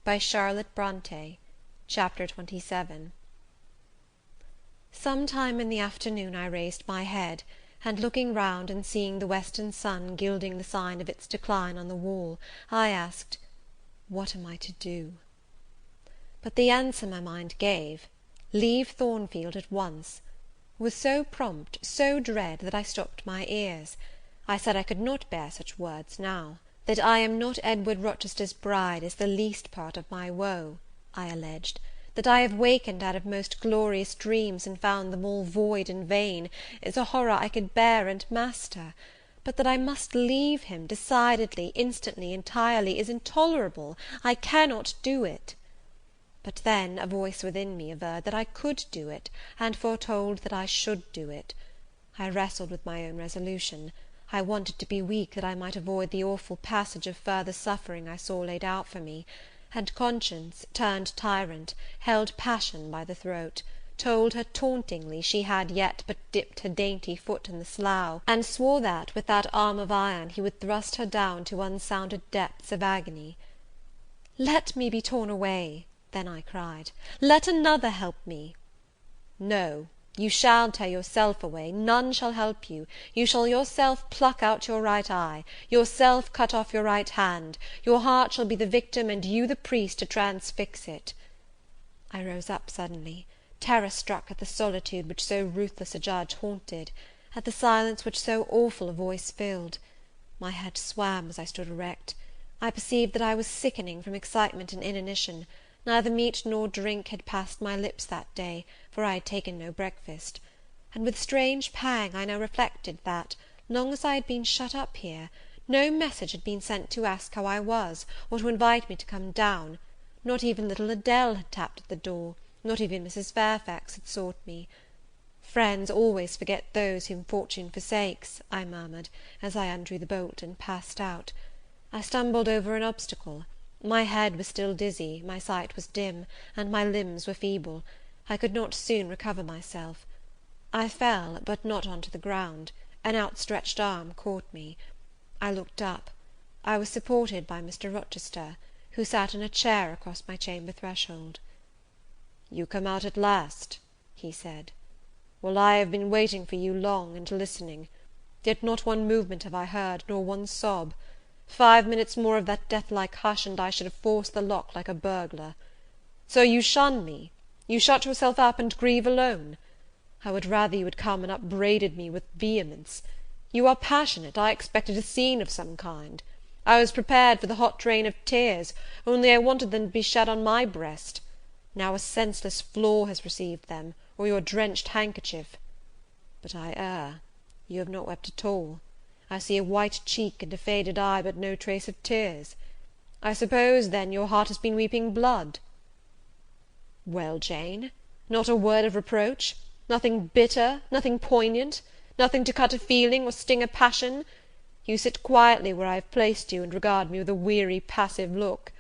by Charlotte Bronte. Chapter 27. Some time in the afternoon I raised my head, and looking round and seeing the western sun gilding the sign of its decline on the wall, I asked, "What am I to do?" But the answer my mind gave, "Leave Thornfield at once," was so prompt, so dread, that I stopped my ears. I said I could not bear such words now. That I am not Edward Rochester's bride is the least part of my woe, I alleged. That I have wakened out of most glorious dreams, and found them all void and vain, is a horror I could bear and master; but that I must leave him, decidedly, instantly, entirely, is intolerable. I cannot do it. But then a voice within me averred that I could do it, and foretold that I should do it. I wrestled with my own resolution. I wanted to be weak, that I might avoid the awful passage of further suffering I saw laid out for me; and conscience, turned tyrant, held passion by the throat, told her tauntingly she had yet but dipped her dainty foot in the slough, and swore that, with that arm of iron, he would thrust her down to unsounded depths of agony. "Let me be torn away," then I cried; "let another help me." "No, you shall tear yourself away, none shall help you; you shall yourself pluck out your right eye, yourself cut off your right hand, your heart shall be the victim, and you the priest to transfix it." I rose up suddenly, terror struck at the solitude which so ruthless a judge haunted, at the silence which so awful a voice filled. My head swam as I stood erect. I perceived that I was sickening from excitement and inanition. Neither meat nor drink had passed my lips that day, for I had taken no breakfast; and with strange pang I now reflected that, long as I had been shut up here, no message had been sent to ask how I was, or to invite me to come down; not even little Adele had tapped at the door, not even Mrs. Fairfax had sought me. "Friends always forget those whom fortune forsakes," I murmured, as I undrew the bolt and passed out. I stumbled over an obstacle. My head was still dizzy, my sight was dim, and my limbs were feeble. I could not soon recover myself. I fell, but not on to the ground. An outstretched arm caught me. I looked up. I was supported by Mr. Rochester, who sat in a chair across my chamber threshold. "You come out at last," he said. "Well, I have been waiting for you long, and listening; yet not one movement have I heard, nor one sob. 5 minutes more of that death-like hush, and I should have forced the lock like a burglar. So you shun me? You shut yourself up, and grieve alone? I would rather you had come and upbraided me with vehemence. You are passionate; I expected a scene of some kind. I was prepared for the hot rain of tears, only I wanted them to be shed on my breast. Now a senseless floor has received them, or your drenched handkerchief. But I err; you have not wept at all. I see a white cheek and a faded eye, but no trace of tears. I suppose, then, your heart has been weeping blood." "Well, Jane, not a word of reproach? Nothing bitter, nothing poignant? Nothing to cut a feeling, or sting a passion? You sit quietly where I have placed you, and regard me with a weary, passive look.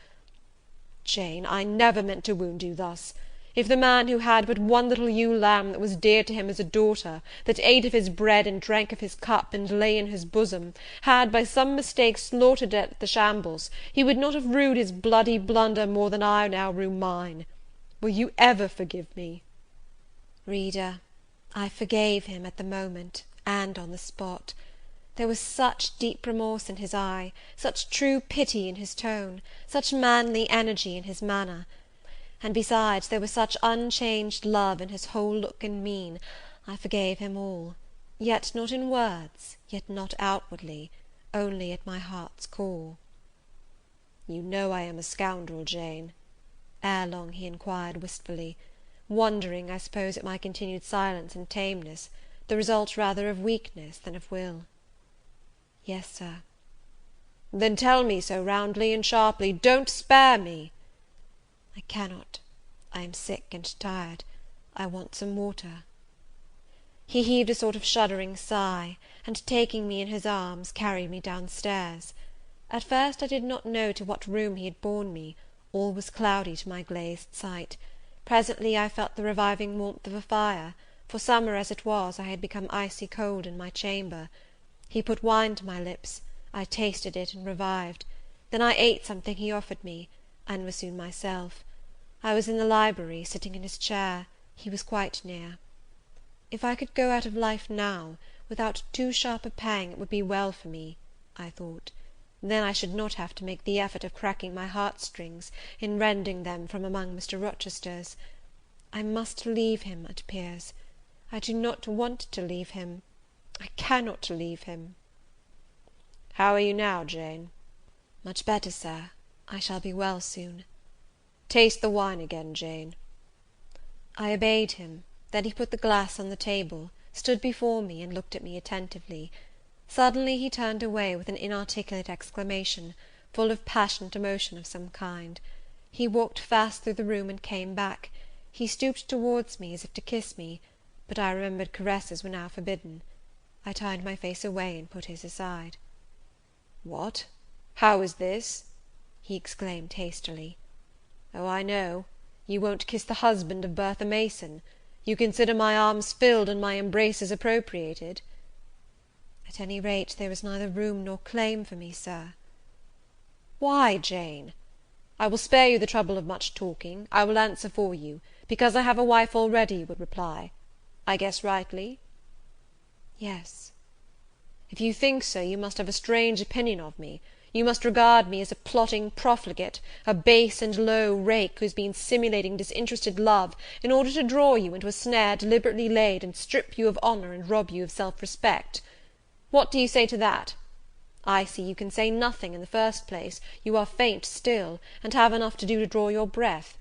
Jane, I never meant to wound you thus. If the man who had but one little ewe lamb that was dear to him as a daughter, that ate of his bread and drank of his cup, and lay in his bosom, had by some mistake slaughtered it at the shambles, he would not have rued his bloody blunder more than I now rue mine. Will you ever forgive me?" Reader, I forgave him at the moment, and on the spot. There was such deep remorse in his eye, such true pity in his tone, such manly energy in his manner; and besides, there was such unchanged love in his whole look and mien, I forgave him all; yet not in words, yet not outwardly, only at my heart's core. "You know I am a scoundrel, Jane?" ere long he inquired wistfully, wondering, I suppose, at my continued silence and tameness, the result rather of weakness than of will. "Yes, Sir." "Then tell me so roundly and sharply; don't spare me." "I cannot. I am sick and tired. I want some water." He heaved a sort of shuddering sigh, and, taking me in his arms, carried me down stairs. At first I did not know to what room he had borne me; all was cloudy to my glazed sight. Presently I felt the reviving warmth of a fire, for, summer as it was, I had become icy cold in my chamber. He put wine to my lips; I tasted it, and revived. Then I ate something he offered me. and was soon myself. I was in the library, sitting in his chair. He was quite near. If I could go out of life now, without too sharp a pang, it would be well for me, I thought. Then I should not have to make the effort of cracking my heartstrings, in rending them from among Mr. Rochester's. I must leave him, it appears. I do not want to leave him. I cannot leave him. How are you now, Jane? Much better, Sir. I shall be well soon. Taste the wine again, Jane. I obeyed him. Then he put the glass on the table, stood before me, and looked at me attentively. Suddenly he turned away with an inarticulate exclamation, full of passionate emotion of some kind. He walked fast through the room and came back. He stooped towards me, as if to kiss me, but I remembered caresses were now forbidden. I turned my face away and put his aside. What? How is this? He exclaimed hastily. Oh, I know. You won't kiss the husband of Bertha Mason. You consider my arms filled and my embraces appropriated? At any rate, there is neither room nor claim for me, Sir. Why, Jane? I will spare you the trouble of much talking. I will answer for you. Because I have a wife already, you would reply. I guess rightly? Yes. If you think so, you must have a strange opinion of me. You must regard me as a plotting profligate, a base and low rake, who has been simulating disinterested love, in order to draw you into a snare deliberately laid, and strip you of honour, and rob you of self-respect. What do you say to that? I see you can say nothing. In the first place, you are faint still, and have enough to do to draw your breath.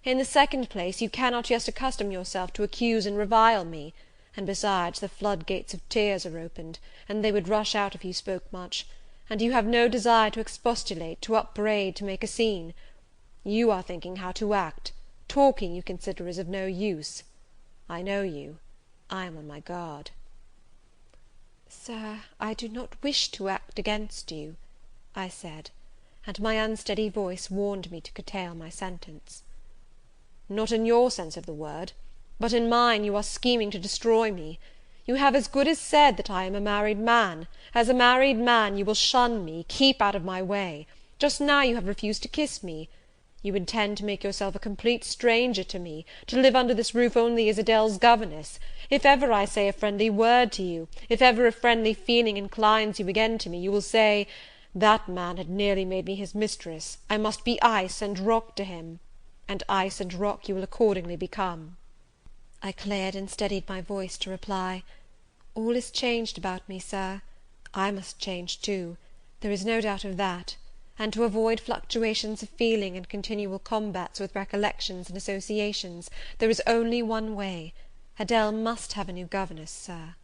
In the second place, you cannot yet accustom yourself to accuse and revile me, and besides, the floodgates of tears are opened, and they would rush out if you spoke much, and you have no desire to expostulate, to upbraid, to make a scene. You are thinking how to act. Talking, you consider, is of no use. I know you. I am on my guard. Sir, I do not wish to act against you, I said, and my unsteady voice warned me to curtail my sentence. Not in your sense of the word, but in mine you are scheming to destroy me. You have as good as said that I am a married man. As a married man, you will shun me, keep out of my way. Just now you have refused to kiss me. You intend to make yourself a complete stranger to me, to live under this roof only as Adele's governess. If ever I say a friendly word to you, if ever a friendly feeling inclines you again to me, you will say, that man had nearly made me his mistress. I must be ice and rock to him. And ice and rock you will accordingly become. I cleared and steadied my voice to reply, all is changed about me, Sir. I must change too. There is no doubt of that. And to avoid fluctuations of feeling and continual combats with recollections and associations, there is only one way. Adele must have a new governess, Sir.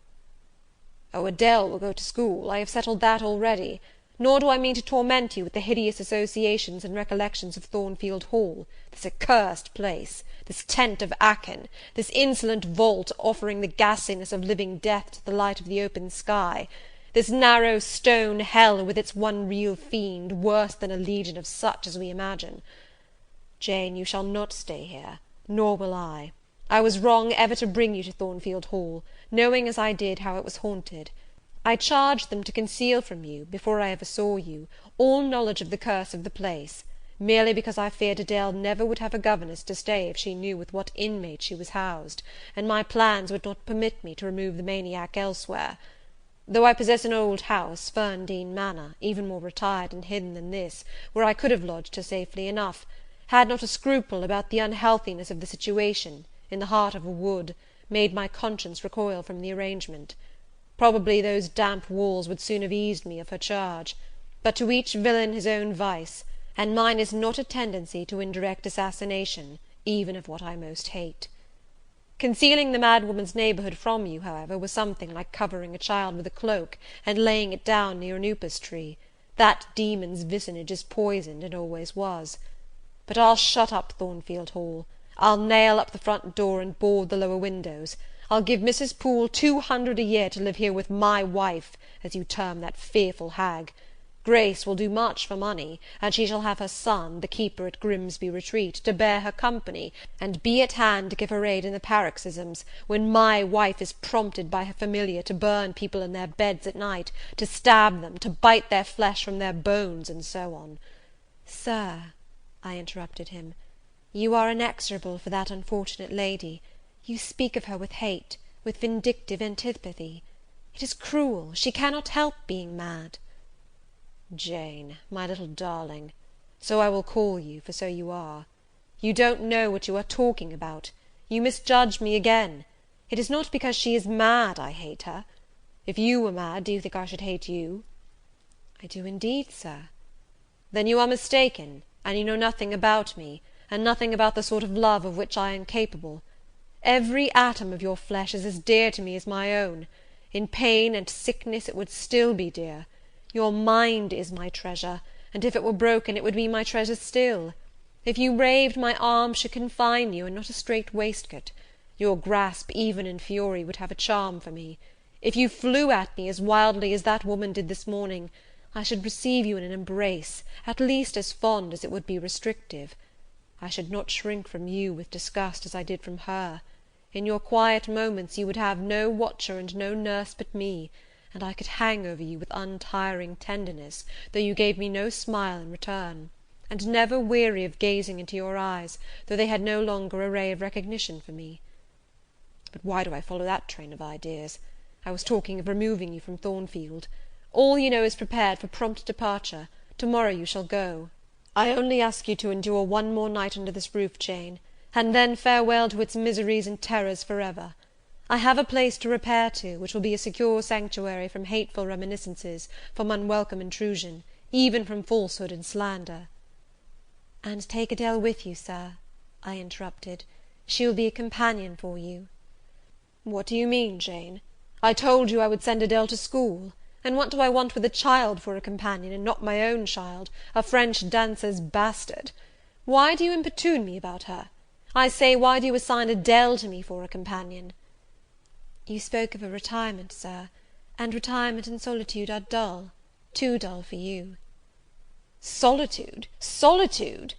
Oh, Adele will go to school. I have settled that already. Nor do I mean to torment you with the hideous associations and recollections of Thornfield Hall, this accursed place, this tent of Acton, this insolent vault offering the ghastliness of living death to the light of the open sky, this narrow stone hell with its one real fiend, worse than a legion of such as we imagine. Jane, you shall not stay here, nor will I. I was wrong ever to bring you to Thornfield Hall, knowing as I did how it was haunted. I charged them to conceal from you, before I ever saw you, all knowledge of the curse of the place, merely because I feared Adele never would have a governess to stay if she knew with what inmate she was housed, and my plans would not permit me to remove the maniac elsewhere. Though I possess an old house, Ferndean Manor, even more retired and hidden than this, where I could have lodged her safely enough, had not a scruple about the unhealthiness of the situation, in the heart of a wood, made my conscience recoil from the arrangement. Probably those damp walls would soon have eased me of her charge; but to each villain his own vice, and mine is not a tendency to indirect assassination, even of what I most hate. Concealing the mad woman's neighbourhood from you, however, was something like covering a child with a cloak, and laying it down near an upas tree. That demon's vicinage is poisoned, and always was. But I'll shut up Thornfield Hall. I'll nail up the front door and board the lower windows. I'll give Mrs. Poole 200 a year to live here with my wife, as you term that fearful hag. Grace will do much for money, and she shall have her son, the keeper at Grimsby Retreat, to bear her company, and be at hand to give her aid in the paroxysms, when my wife is prompted by her familiar to burn people in their beds at night, to stab them, to bite their flesh from their bones, and so on. Sir, I interrupted him. "You are inexorable for that unfortunate lady. You speak of her with hate, with vindictive antipathy. It is cruel. She cannot help being mad." "Jane, my little darling, so I will call you, for so you are. You don't know what you are talking about. You misjudge me again. It is not because she is mad I hate her. If you were mad, do you think I should hate you?" "I do indeed, Sir." "Then you are mistaken, and you know nothing about me, and nothing about the sort of love of which I am capable. Every atom of your flesh is as dear to me as my own. In pain and sickness it would still be dear. Your mind is my treasure, and if it were broken, it would be my treasure still. If you raved, my arms should confine you, and not a strait waistcoat. Your grasp, even in fury, would have a charm for me. If you flew at me as wildly as that woman did this morning, I should receive you in an embrace, at least as fond as it would be restrictive. I should not shrink from you with disgust as I did from her. In your quiet moments you would have no watcher and no nurse but me, and I could hang over you with untiring tenderness, though you gave me no smile in return, and never weary of gazing into your eyes, though they had no longer a ray of recognition for me. But why do I follow that train of ideas? I was talking of removing you from Thornfield. All you know is prepared for prompt departure. To-morrow you shall go. I only ask you to endure one more night under this roof, Jane, and then farewell to its miseries and terrors forever. I have a place to repair to, which will be a secure sanctuary from hateful reminiscences, from unwelcome intrusion, even from falsehood and slander." "And take Adele with you, Sir," I interrupted. "She will be a companion for you." "What do you mean, Jane? I told you I would send Adele to school, and what do I want with a child for a companion, and not my own child, a French dancer's bastard? Why do you importune me about her? I say, why do you assign Adele to me for a companion?" "You spoke of a retirement, Sir, and retirement and solitude are dull, too dull for you." "Solitude! Solitude!"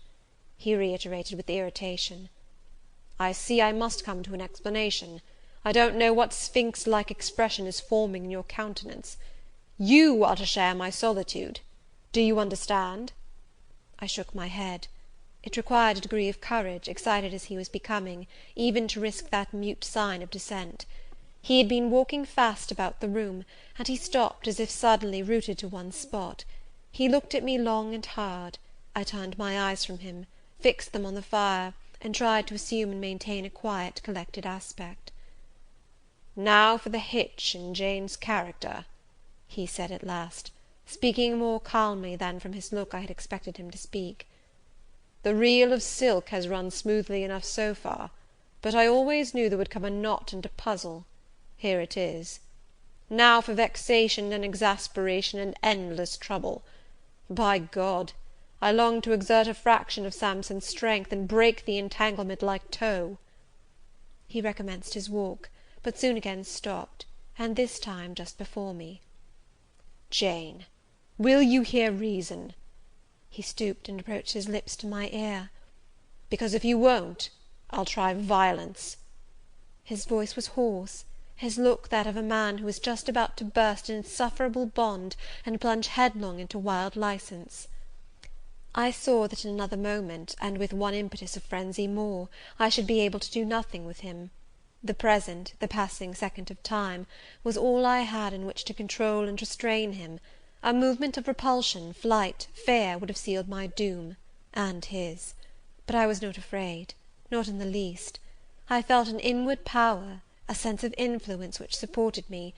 he reiterated with irritation. "I see I must come to an explanation. I don't know what sphinx-like expression is forming in your countenance. You are to share my solitude. Do you understand?" I shook my head. It required a degree of courage, excited as he was becoming, even to risk that mute sign of dissent. He had been walking fast about the room, and he stopped as if suddenly rooted to one spot. He looked at me long and hard. I turned my eyes from him, fixed them on the fire, and tried to assume and maintain a quiet, collected aspect. "Now for the hitch in Jane's character," he said at last, speaking more calmly than from his look I had expected him to speak. "The reel of silk has run smoothly enough so far, but I always knew there would come a knot and a puzzle. Here it is. Now for vexation and exasperation and endless trouble. By God, I long to exert a fraction of Samson's strength, and break the entanglement like tow." He recommenced his walk, but soon again stopped, and this time just before me. "Jane, will you hear reason?" He stooped and approached his lips to my ear. "Because if you won't, I'll try violence." His voice was hoarse, his look that of a man who is just about to burst an insufferable bond, and plunge headlong into wild license. I saw that in another moment, and with one impetus of frenzy more, I should be able to do nothing with him. The present, the passing second of time, was all I had in which to control and restrain him. A movement of repulsion, flight, fear, would have sealed my doom, and his. But I was not afraid, not in the least. I felt an inward power, a sense of influence which supported me.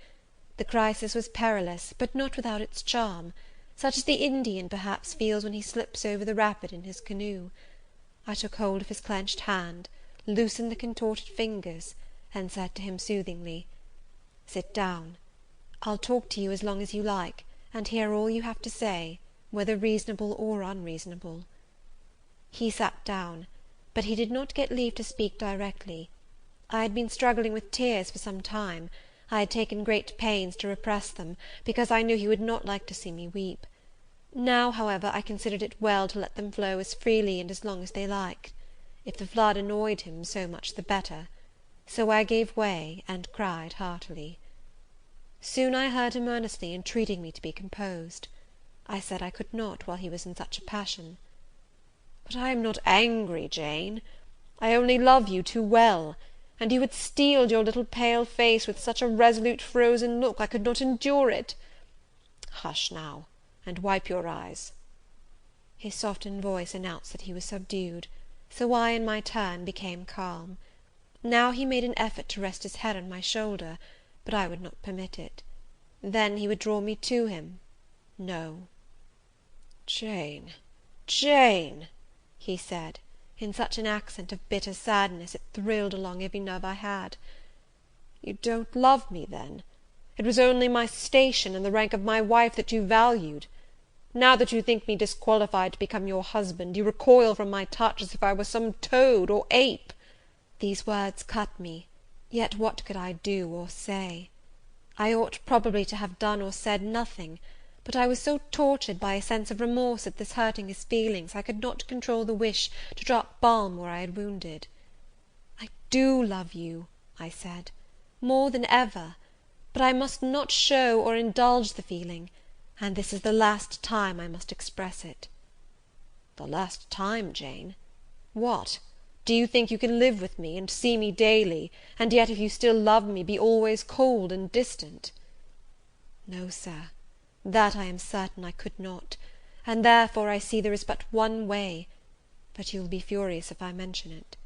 The crisis was perilous, but not without its charm, such as the Indian perhaps feels when he slips over the rapid in his canoe. I took hold of his clenched hand, loosened the contorted fingers, and said to him soothingly, "Sit down. I'll talk to you as long as you like, and hear all you have to say, whether reasonable or unreasonable." He sat down, but he did not get leave to speak directly. I had been struggling with tears for some time. I had taken great pains to repress them, because I knew he would not like to see me weep. Now, however, I considered it well to let them flow as freely and as long as they liked. If the flood annoyed him, so much the better. So I gave way, and cried heartily. Soon I heard him earnestly entreating me to be composed. I said I could not while he was in such a passion. But I am not angry, Jane. I only love you too well, and you had steeled your little pale face with such a resolute frozen look, I could not endure it. Hush now, and wipe your eyes." His softened voice announced that he was subdued, so I, in my turn, became calm. Now he made an effort to rest his head on my shoulder, but I would not permit it. Then he would draw me to him. No. "Jane, Jane," he said, in such an accent of bitter sadness it thrilled along every nerve I had. "You don't love me, then? It was only my station and the rank of my wife that you valued. Now that you think me disqualified to become your husband, you recoil from my touch as if I were some toad or ape." These words cut me, yet what could I do or say? I ought probably to have done or said nothing, but I was so tortured by a sense of remorse at this hurting his feelings, I could not control the wish to drop balm where I had wounded. "I do love you," I said, "more than ever; but I must not show or indulge the feeling, and this is the last time I must express it." "The last time, Jane? What? Do you think you can live with me, and see me daily, and yet, if you still love me, be always cold and distant?" "No, Sir, that I am certain I could not, and therefore I see there is but one way; but you will be furious if I mention it."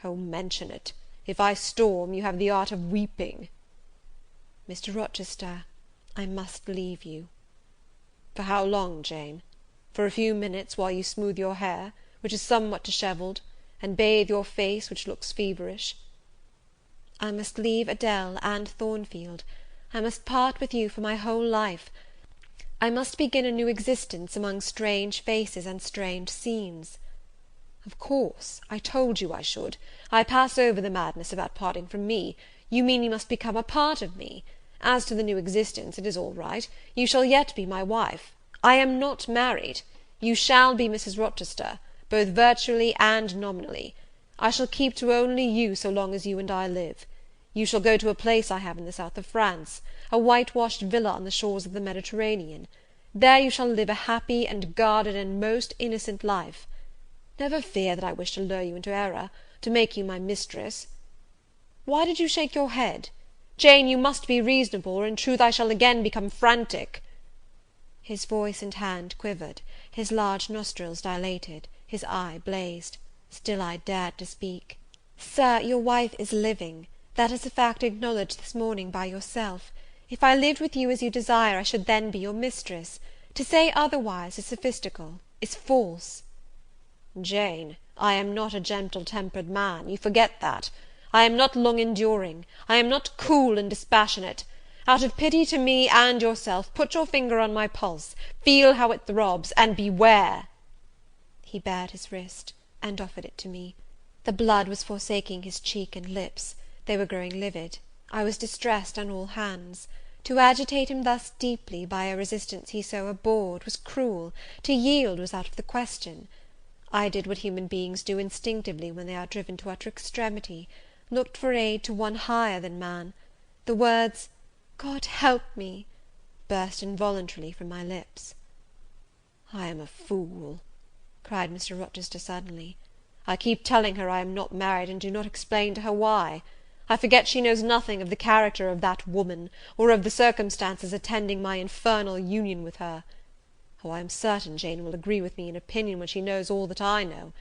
"Oh, mention it! If I storm, you have the art of weeping." "Mr. Rochester, I must leave you." "For how long, Jane? For a few minutes, while you smooth your hair, which is somewhat dishevelled, and bathe your face, which looks feverish?" "I must leave Adele and Thornfield. I must part with you for my whole life. I must begin a new existence among strange faces and strange scenes." "Of course, I told you I should. I pass over the madness about parting from me. You mean you must become a part of me. As to the new existence, it is all right. You shall yet be my wife. I am not married. You shall be Mrs. Rochester, both virtually and nominally. I shall keep to only you so long as you and I live. You shall go to a place I have in the south of France, a whitewashed villa on the shores of the Mediterranean. There you shall live a happy and guarded and most innocent life. Never fear that I wish to lure you into error, to make you my mistress. Why did you shake your head? Jane, you must be reasonable, or in truth I shall again become frantic." His voice and hand quivered, his large nostrils dilated, his eye blazed. Still I dared to speak. "Sir, your wife is living. That is a fact acknowledged this morning by yourself. If I lived with you as you desire, I should then be your mistress. To say otherwise is sophistical, is false." "Jane, I am not a gentle-tempered man, you forget that. I am not long-enduring. I am not cool and dispassionate. Out of pity to me and yourself, put your finger on my pulse, feel how it throbs, and beware." He bared his wrist, and offered it to me. The blood was forsaking his cheek and lips. They were growing livid. I was distressed on all hands. To agitate him thus deeply, by a resistance he so abhorred, was cruel; to yield was out of the question. I did what human beings do instinctively when they are driven to utter extremity, looked for aid to one higher than man. The words, "God help me," burst involuntarily from my lips. "I am a fool," cried Mr. Rochester suddenly. "I keep telling her I am not married, and do not explain to her why. I forget she knows nothing of the character of that woman, or of the circumstances attending my infernal union with her. Oh, I am certain Jane will agree with me in opinion when she knows all that I know.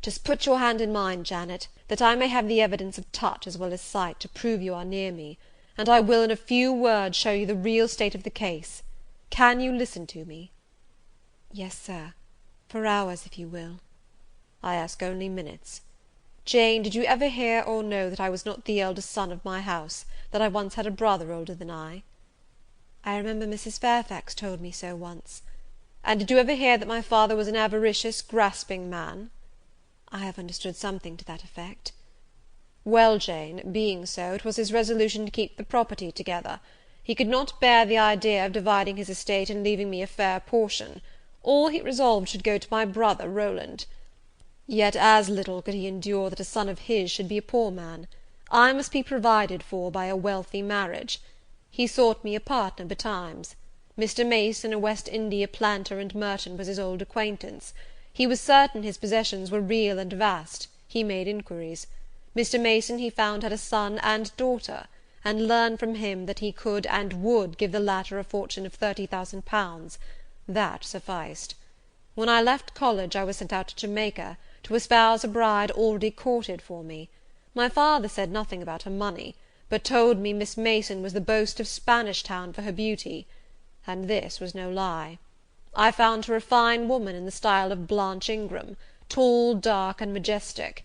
Just put your hand in mine, Janet, that I may have the evidence of touch as well as sight to prove you are near me, and I will in a few words show you the real state of the case. Can you listen to me?" "Yes, Sir, for hours, if you will." "I ask only minutes. Jane, did you ever hear or know that I was not the eldest son of my house, that I once had a brother older than I?" "I remember Mrs. Fairfax told me so once." "And did you ever hear that my father was an avaricious, grasping man?" "I have understood something to that effect." "Well, Jane, being so, it was his resolution to keep the property together. He could not bear the idea of dividing his estate and leaving me a fair portion. All he resolved should go to my brother Rowland. Yet as little could he endure that a son of his should be a poor man. I must be provided for by a wealthy marriage. He sought me a partner betimes. Mr. Mason, a West India planter and merchant, was his old acquaintance. He was certain his possessions were real and vast. He made inquiries. Mr. Mason, he found, had a son and daughter, and learned from him that he could and would give the latter a fortune of £30,000. That sufficed. When I left college, I was sent out to Jamaica, to espouse a bride already courted for me. My father said nothing about her money, but told me Miss Mason was the boast of Spanish Town for her beauty, and this was no lie. I found her a fine woman in the style of Blanche Ingram, tall, dark, and majestic.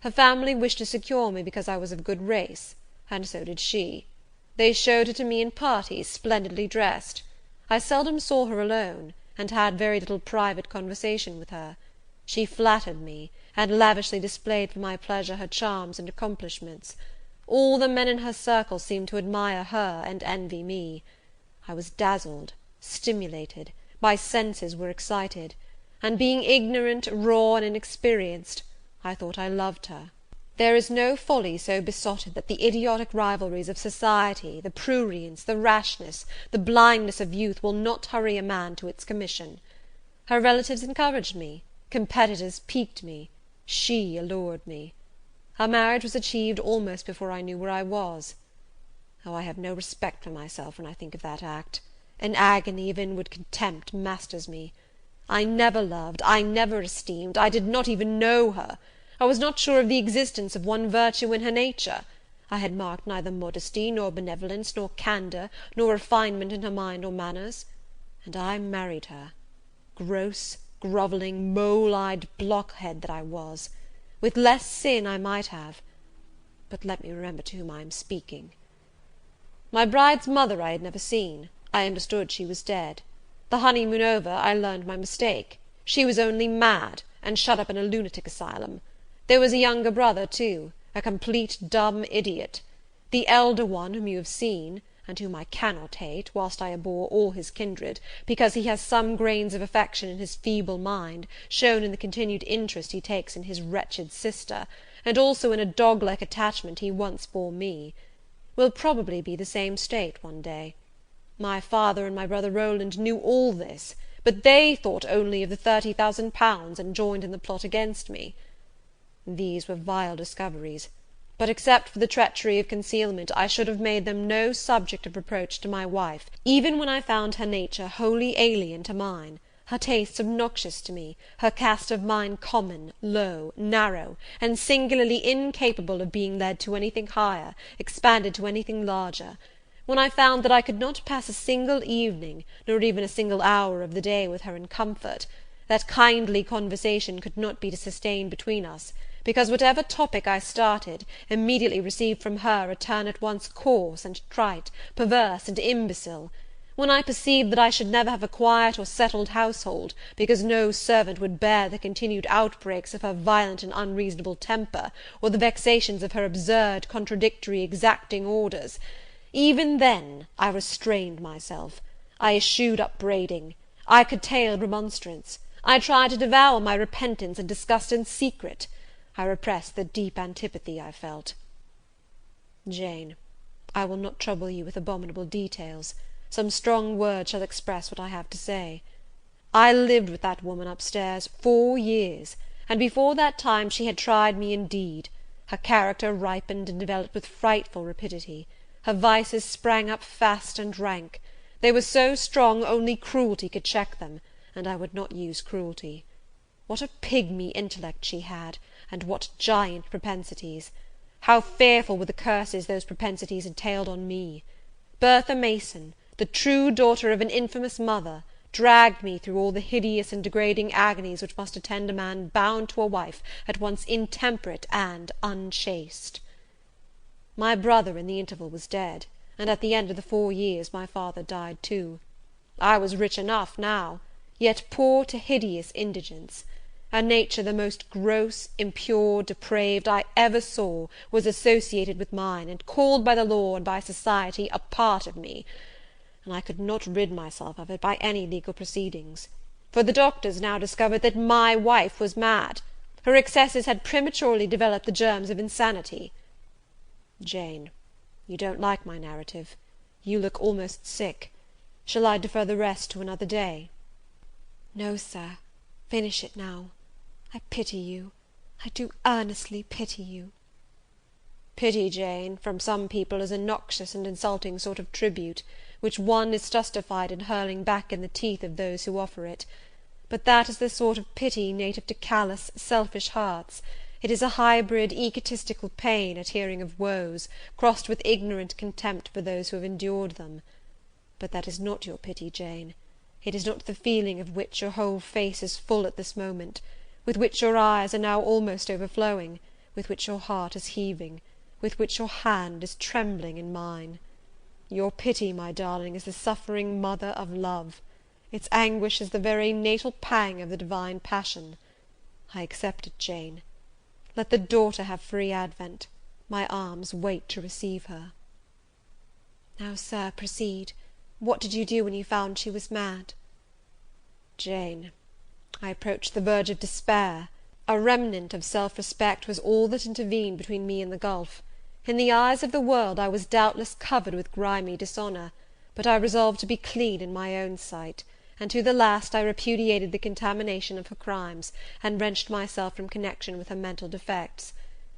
Her family wished to secure me because I was of good race, and so did she. They showed her to me in parties, splendidly dressed. I seldom saw her alone, and had very little private conversation with her. She flattered me, and lavishly displayed for my pleasure her charms and accomplishments. All the men in her circle seemed to admire her and envy me. I was dazzled, stimulated, my senses were excited, and being ignorant, raw, and inexperienced, I thought I loved her. There is no folly so besotted that the idiotic rivalries of society, the prurience, the rashness, the blindness of youth will not hurry a man to its commission. Her relatives encouraged me, competitors piqued me, she allured me. Her marriage was achieved almost before I knew where I was. Oh, I have no respect for myself when I think of that act. An agony of inward contempt masters me. I never loved, I never esteemed, I did not even know her. I was not sure of the existence of one virtue in her nature. I had marked neither modesty, nor benevolence, nor candour, nor refinement in her mind or manners. And I married her. Gross, grovelling, mole-eyed blockhead that I was! With less sin I might have. But let me remember to whom I am speaking. My bride's mother I had never seen. I understood she was dead. The honeymoon over, I learned my mistake. She was only mad, and shut up in a lunatic asylum. There was a younger brother, too, a complete dumb idiot. The elder one, whom you have seen, and whom I cannot hate, whilst I abhor all his kindred, because he has some grains of affection in his feeble mind, shown in the continued interest he takes in his wretched sister, and also in a dog-like attachment he once bore me, will probably be the same state one day. My father and my brother Rowland knew all this, but they thought only of the £30,000, and joined in the plot against me. These were vile discoveries; but except for the treachery of concealment, I should have made them no subject of reproach to my wife, even when I found her nature wholly alien to mine, her tastes obnoxious to me, her cast of mind common, low, narrow, and singularly incapable of being led to anything higher, expanded to anything larger; when I found that I could not pass a single evening, nor even a single hour of the day with her in comfort, that kindly conversation could not be sustained between us, because whatever topic I started, immediately received from her a turn at once coarse and trite, perverse and imbecile; when I perceived that I should never have a quiet or settled household, because no servant would bear the continued outbreaks of her violent and unreasonable temper, or the vexations of her absurd, contradictory, exacting orders, even then I restrained myself. I eschewed upbraiding. I curtailed remonstrance. I tried to devour my repentance and disgust in secret. I repressed the deep antipathy I felt. Jane, I will not trouble you with abominable details. Some strong words shall express what I have to say. I lived with that woman upstairs 4 years, and before that time she had tried me indeed. Her character ripened and developed with frightful rapidity. Her vices sprang up fast and rank. They were so strong only cruelty could check them, and I would not use cruelty. What a pigmy intellect she had, and what giant propensities! How fearful were the curses those propensities entailed on me! Bertha Mason, the true daughter of an infamous mother, dragged me through all the hideous and degrading agonies which must attend a man bound to a wife at once intemperate and unchaste. My brother, in the interval, was dead, and at the end of the 4 years my father died too. I was rich enough now, yet poor to hideous indigence. A nature the most gross, impure, depraved I ever saw was associated with mine, and called by the law and by society a part of me, and I could not rid myself of it by any legal proceedings; for the doctors now discovered that my wife was mad. Her excesses had prematurely developed the germs of insanity. Jane, you don't like my narrative. You look almost sick. Shall I defer the rest to another day? No, Sir, Finish it now. I pity you. I do earnestly pity you." Pity, Jane, from some people is a noxious and insulting sort of tribute, which one is justified in hurling back in the teeth of those who offer it. But that is the sort of pity native to callous, selfish hearts. It is a hybrid, egotistical pain at hearing of woes, crossed with ignorant contempt for those who have endured them. But that is not your pity, Jane. It is not the feeling of which your whole face is full at this moment, with which your eyes are now almost overflowing, with which your heart is heaving, with which your hand is trembling in mine. Your pity, my darling, is the suffering mother of love. Its anguish is the very natal pang of the divine passion. I accept it, Jane. Let the daughter have free advent. My arms wait to receive her. Now, sir, proceed. What did you do when you found she was mad? Jane, I approached the verge of despair. A remnant of self-respect was all that intervened between me and the gulf. In the eyes of the world I was doubtless covered with grimy dishonour, but I resolved to be clean in my own sight, and to the last I repudiated the contamination of her crimes, and wrenched myself from connection with her mental defects.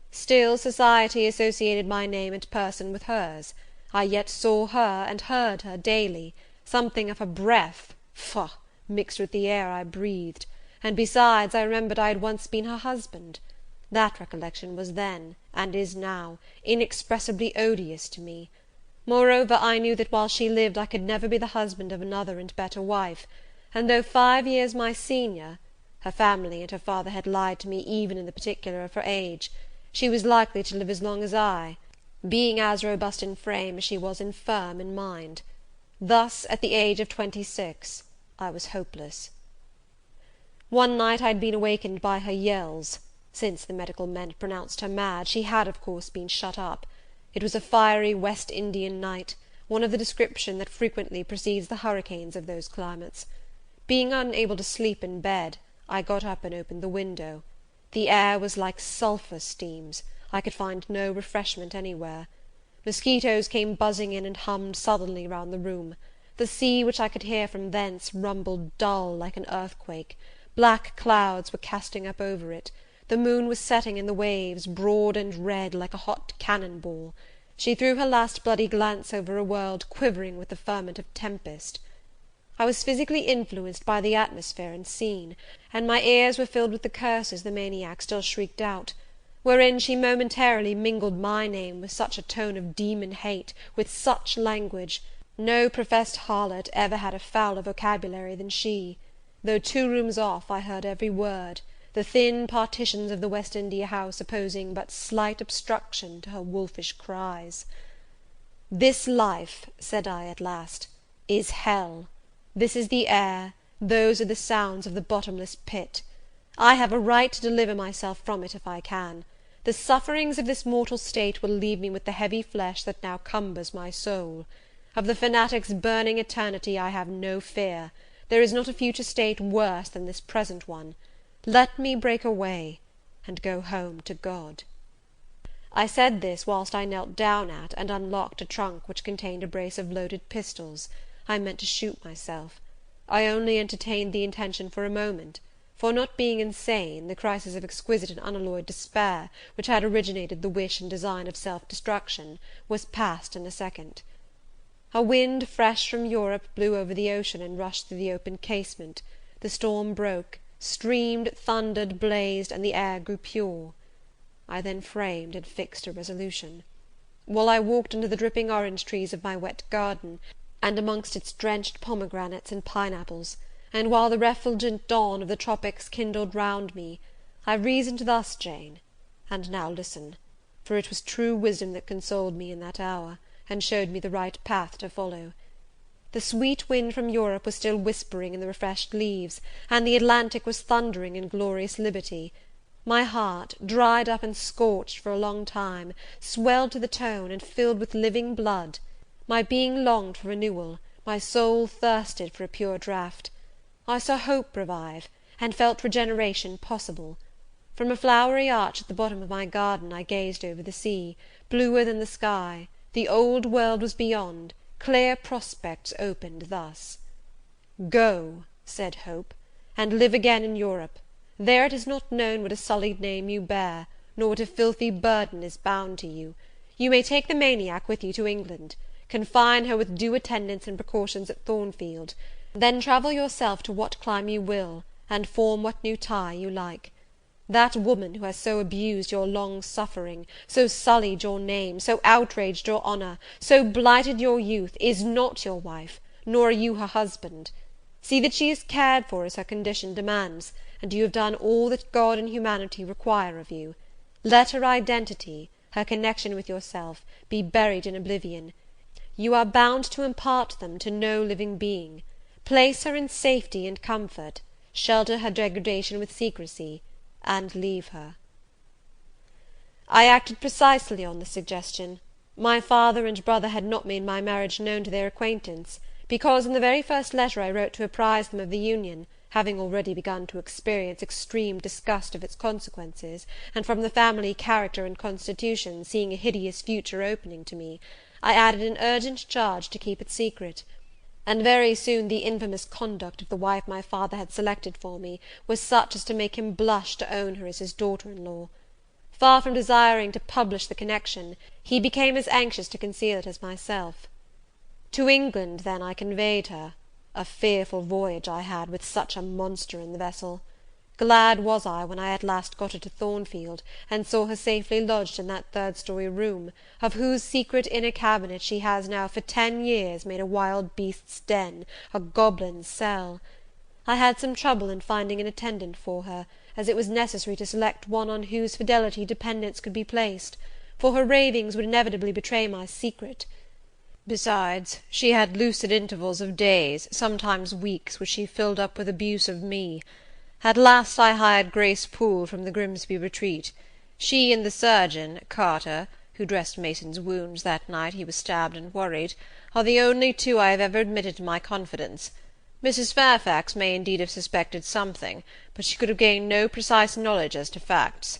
Still society associated my name and person with hers. I yet saw her and heard her daily. Something of her breath, faugh, mixed with the air I breathed; and besides, I remembered I had once been her husband. That recollection was then, and is now, inexpressibly odious to me. Moreover, I knew that while she lived I could never be the husband of another and better wife; and though 5 years my senior, her family and her father had lied to me even in the particular of her age, she was likely to live as long as I, being as robust in frame as she was infirm in mind. Thus, at the age of 26, I was hopeless. One night I had been awakened by her yells. Since the medical men had pronounced her mad, she had, of course, been shut up. It was a fiery West Indian night, one of the description that frequently precedes the hurricanes of those climates. Being unable to sleep in bed, I got up and opened the window. The air was like sulphur steams. I could find no refreshment anywhere. Mosquitoes came buzzing in and hummed sullenly round the room. The sea, which I could hear from thence, rumbled dull like an earthquake. Black clouds were casting up over it. The moon was setting in the waves, broad and red, like a hot cannon ball. She threw her last bloody glance over a world quivering with the ferment of tempest. I was physically influenced by the atmosphere and scene, and my ears were filled with the curses the maniac still shrieked out, wherein she momentarily mingled my name with such a tone of demon hate, with such language. No professed harlot ever had a fouler vocabulary than she. Though 2 rooms off, I heard every word, the thin partitions of the West India house opposing but slight obstruction to her wolfish cries. "This life," said I at last, "is hell. This is the air, those are the sounds of the bottomless pit. I have a right to deliver myself from it if I can. The sufferings of this mortal state will leave me with the heavy flesh that now cumbers my soul. Of the fanatic's burning eternity I have no fear. There is not a future state worse than this present one. Let me break away, and go home to God." I said this whilst I knelt down at and unlocked a trunk which contained a brace of loaded pistols. I meant to shoot myself. I only entertained the intention for a moment, for, not being insane, the crisis of exquisite and unalloyed despair, which had originated the wish and design of self-destruction, was past in a second. A wind fresh from Europe blew over the ocean and rushed through the open casement. The storm broke, streamed, thundered, blazed, and the air grew pure. I then framed and fixed a resolution. While I walked under the dripping orange trees of my wet garden, and amongst its drenched pomegranates and pineapples, and while the refulgent dawn of the tropics kindled round me, I reasoned thus, Jane, and now listen, for it was true wisdom that consoled me in that hour, and showed me the right path to follow. The sweet wind from Europe was still whispering in the refreshed leaves, and the Atlantic was thundering in glorious liberty. My heart, dried up and scorched for a long time, swelled to the tone, and filled with living blood. My being longed for renewal, my soul thirsted for a pure draught. I saw hope revive, and felt regeneration possible. From a flowery arch at the bottom of my garden I gazed over the sea, bluer than the sky. The old world was beyond, clear prospects opened thus. "Go," said Hope, and live again in Europe. There it is not known what a sullied name you bear, nor what a filthy burden is bound to you. You may take the maniac with you to England, confine her with due attendance and precautions at Thornfield, then travel yourself to what clime you will, and form what new tie you like. That woman who has so abused your long suffering, so sullied your name, so outraged your honour, so blighted your youth, is not your wife, nor are you her husband. See that she is cared for as her condition demands, and you have done all that God and humanity require of you. Let her identity, her connection with yourself, be buried in oblivion. You are bound to impart them to no living being. Place her in safety and comfort, shelter her degradation with secrecy, and leave her." I acted precisely on this suggestion. My father and brother had not made my marriage known to their acquaintance, because in the very first letter I wrote to apprise them of the union, having already begun to experience extreme disgust of its consequences, and from the family character and constitution seeing a hideous future opening to me, I added an urgent charge to keep it secret; and very soon the infamous conduct of the wife my father had selected for me was such as to make him blush to own her as his daughter-in-law. Far from desiring to publish the connection, he became as anxious to conceal it as myself. To England, then, I conveyed her. A fearful voyage I had, with such a monster in the vessel. Glad was I when I at last got her to Thornfield, and saw her safely lodged in that third-story room, of whose secret inner cabinet she has now for 10 years made a wild beast's den, a goblin's cell. I had some trouble in finding an attendant for her, as it was necessary to select one on whose fidelity dependence could be placed, for her ravings would inevitably betray my secret. Besides, she had lucid intervals of days, sometimes weeks, which she filled up with abuse of me. At last I hired Grace Poole from the Grimsby retreat. She and the surgeon, Carter, who dressed Mason's wounds that night he was stabbed and worried, are the only two I have ever admitted to my confidence. Mrs. Fairfax may indeed have suspected something, but she could have gained no precise knowledge as to facts.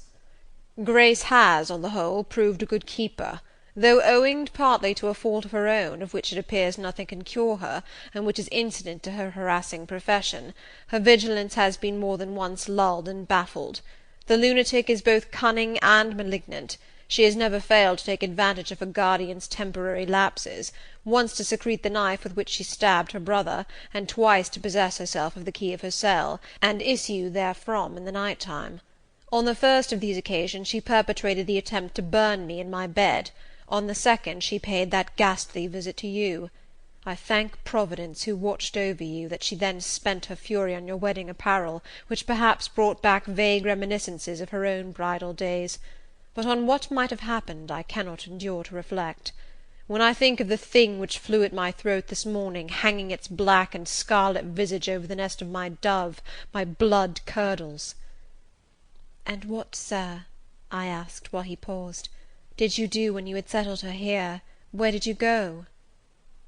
Grace has, on the whole, proved a good keeper, though owing partly to a fault of her own, of which it appears nothing can cure her, and which is incident to her harassing profession, her vigilance has been more than once lulled and baffled. The lunatic is both cunning and malignant. She has never failed to take advantage of her guardian's temporary lapses, once to secrete the knife with which she stabbed her brother, and twice to possess herself of the key of her cell, and issue therefrom in the night time. On the first of these occasions she perpetrated the attempt to burn me in my bed. On the second she paid that ghastly visit to you. I thank Providence, who watched over you, that she then spent her fury on your wedding apparel, which perhaps brought back vague reminiscences of her own bridal days. But on what might have happened I cannot endure to reflect. When I think of the thing which flew at my throat this morning, hanging its black and scarlet visage over the nest of my dove, my blood curdles. "And what, sir," I asked, while he paused, "did you do when you had settled her here? Where did you go?"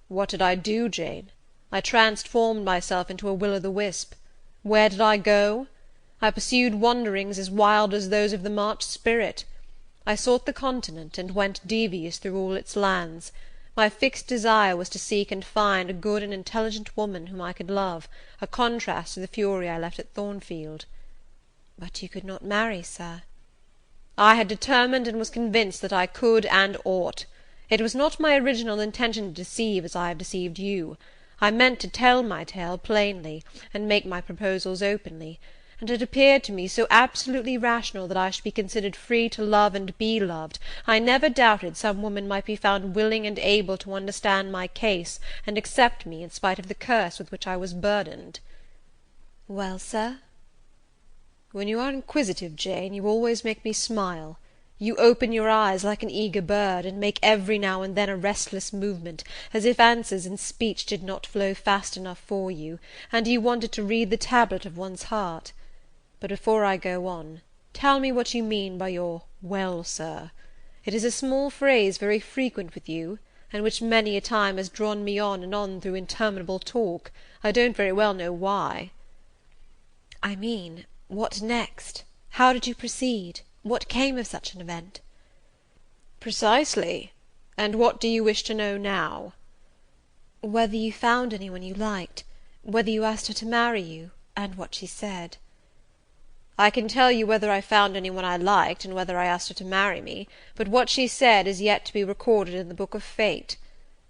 "What did I do, Jane? I transformed myself into a will-o'-the-wisp. Where did I go? I pursued wanderings as wild as those of the March spirit. I sought the continent, and went devious through all its lands. My fixed desire was to seek and find a good and intelligent woman whom I could love, a contrast to the fury I left at Thornfield." "But you could not marry, sir." "I had determined and was convinced that I could and ought. It was not my original intention to deceive as I have deceived you. I meant to tell my tale plainly, and make my proposals openly, and it appeared to me so absolutely rational that I should be considered free to love and be loved, I never doubted some woman might be found willing and able to understand my case, and accept me in spite of the curse with which I was burdened." "Well, sir?" "When you are inquisitive, Jane, you always make me smile. You open your eyes like an eager bird, and make every now and then a restless movement, as if answers in speech did not flow fast enough for you, and you wanted to read the tablet of one's heart. But before I go on, tell me what you mean by your 'well, sir.' It is a small phrase very frequent with you, and which many a time has drawn me on and on through interminable talk. I don't very well know why." "I mean, what next? How did you proceed? What came of such an event?" "Precisely. And what do you wish to know now?" "Whether you found any one you liked, whether you asked her to marry you, and what she said. I can tell you whether I found anyone I liked, and whether I asked her to marry me, but what she said is yet to be recorded in the book of fate.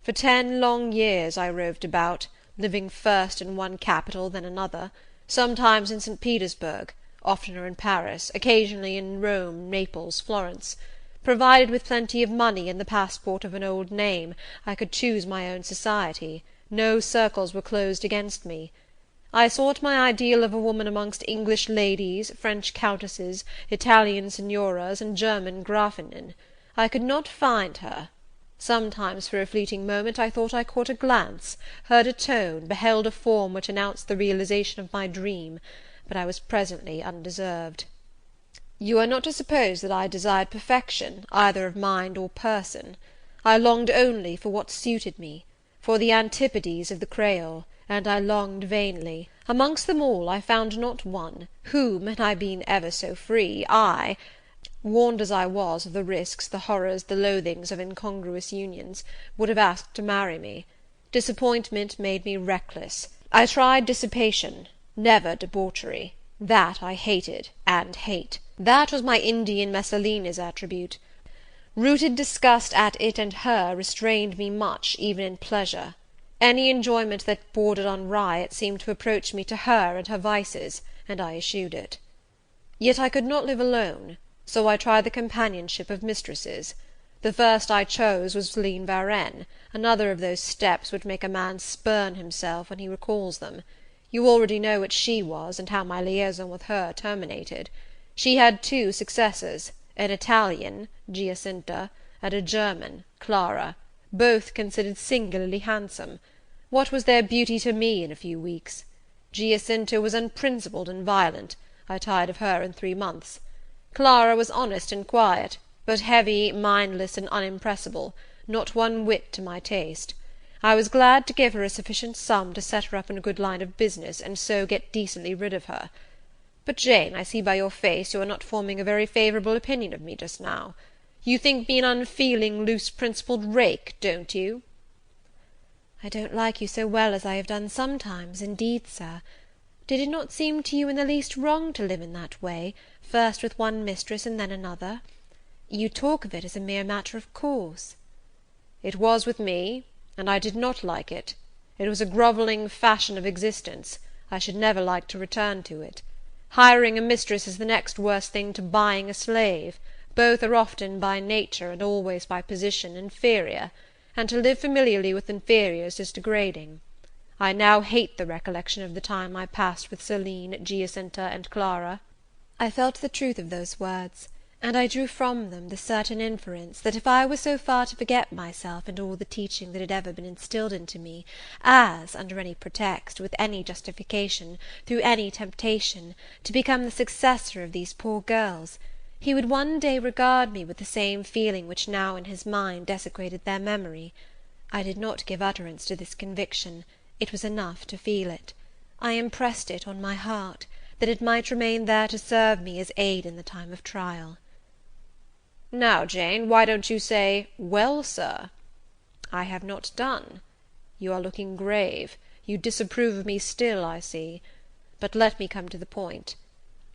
For 10 long years I roved about, living first in one capital, then another, sometimes in St. Petersburg, oftener in Paris, occasionally in Rome, Naples, Florence. Provided with plenty of money and the passport of an old name, I could choose my own society. No circles were closed against me. I sought my ideal of a woman amongst English ladies, French countesses, Italian signoras, and German Grafinnen. I could not find her. Sometimes for a fleeting moment I thought I caught a glance, heard a tone, beheld a form which announced the realization of my dream, but I was presently undeserved. You are not to suppose that I desired perfection, either of mind or person. I longed only for what suited me, for the antipodes of the Creole, and I longed vainly. Amongst them all I found not one, whom, had I been ever so free, I, warned as I was of the risks, the horrors, the loathings of incongruous unions, would have asked to marry me. Disappointment made me reckless. I tried dissipation, never debauchery. That I hated, and hate. That was my Indian Messalina's attribute. Rooted disgust at it and her restrained me much, even in pleasure. Any enjoyment that bordered on riot seemed to approach me to her and her vices, and I eschewed it. Yet I could not live alone, so I tried the companionship of mistresses. The first I chose was Celine Varenne, another of those steps which make a man spurn himself when he recalls them. You already know what she was, and how my liaison with her terminated. She had 2 successors, an Italian, Giacinta, and a German, Clara, both considered singularly handsome. What was their beauty to me in a few weeks? Giacinta was unprincipled and violent. I tired of her in 3 months. Clara was honest and quiet, but heavy, mindless, and unimpressible, not one whit to my taste. I was glad to give her a sufficient sum to set her up in a good line of business, and so get decently rid of her. But, Jane, I see by your face you are not forming a very favourable opinion of me just now. You think me an unfeeling, loose-principled rake, don't you? I don't like you so well as I have done sometimes, indeed, sir. Did it not seem to you in the least wrong to live in that way, first with one mistress and then another? You talk of it as a mere matter of course. It was with me, and I did not like it. It was a grovelling fashion of existence. I should never like to return to it. Hiring a mistress is the next worst thing to buying a slave. Both are often by nature, and always by position, inferior, and to live familiarly with inferiors is degrading. I now hate the recollection of the time I passed with Celine, Giacinta, and Clara. I felt the truth of those words, and I drew from them the certain inference that if I were so far to forget myself and all the teaching that had ever been instilled into me, as, under any pretext, with any justification, through any temptation, to become the successor of these poor girls, he would one day regard me with the same feeling which now in his mind desecrated their memory. I did not give utterance to this conviction. It was enough to feel it. I impressed it on my heart, that it might remain there to serve me as aid in the time of trial. Now, Jane, why don't you say, "Well, sir"? I have not done. You are looking grave. You disapprove of me still, I see. But let me come to the point.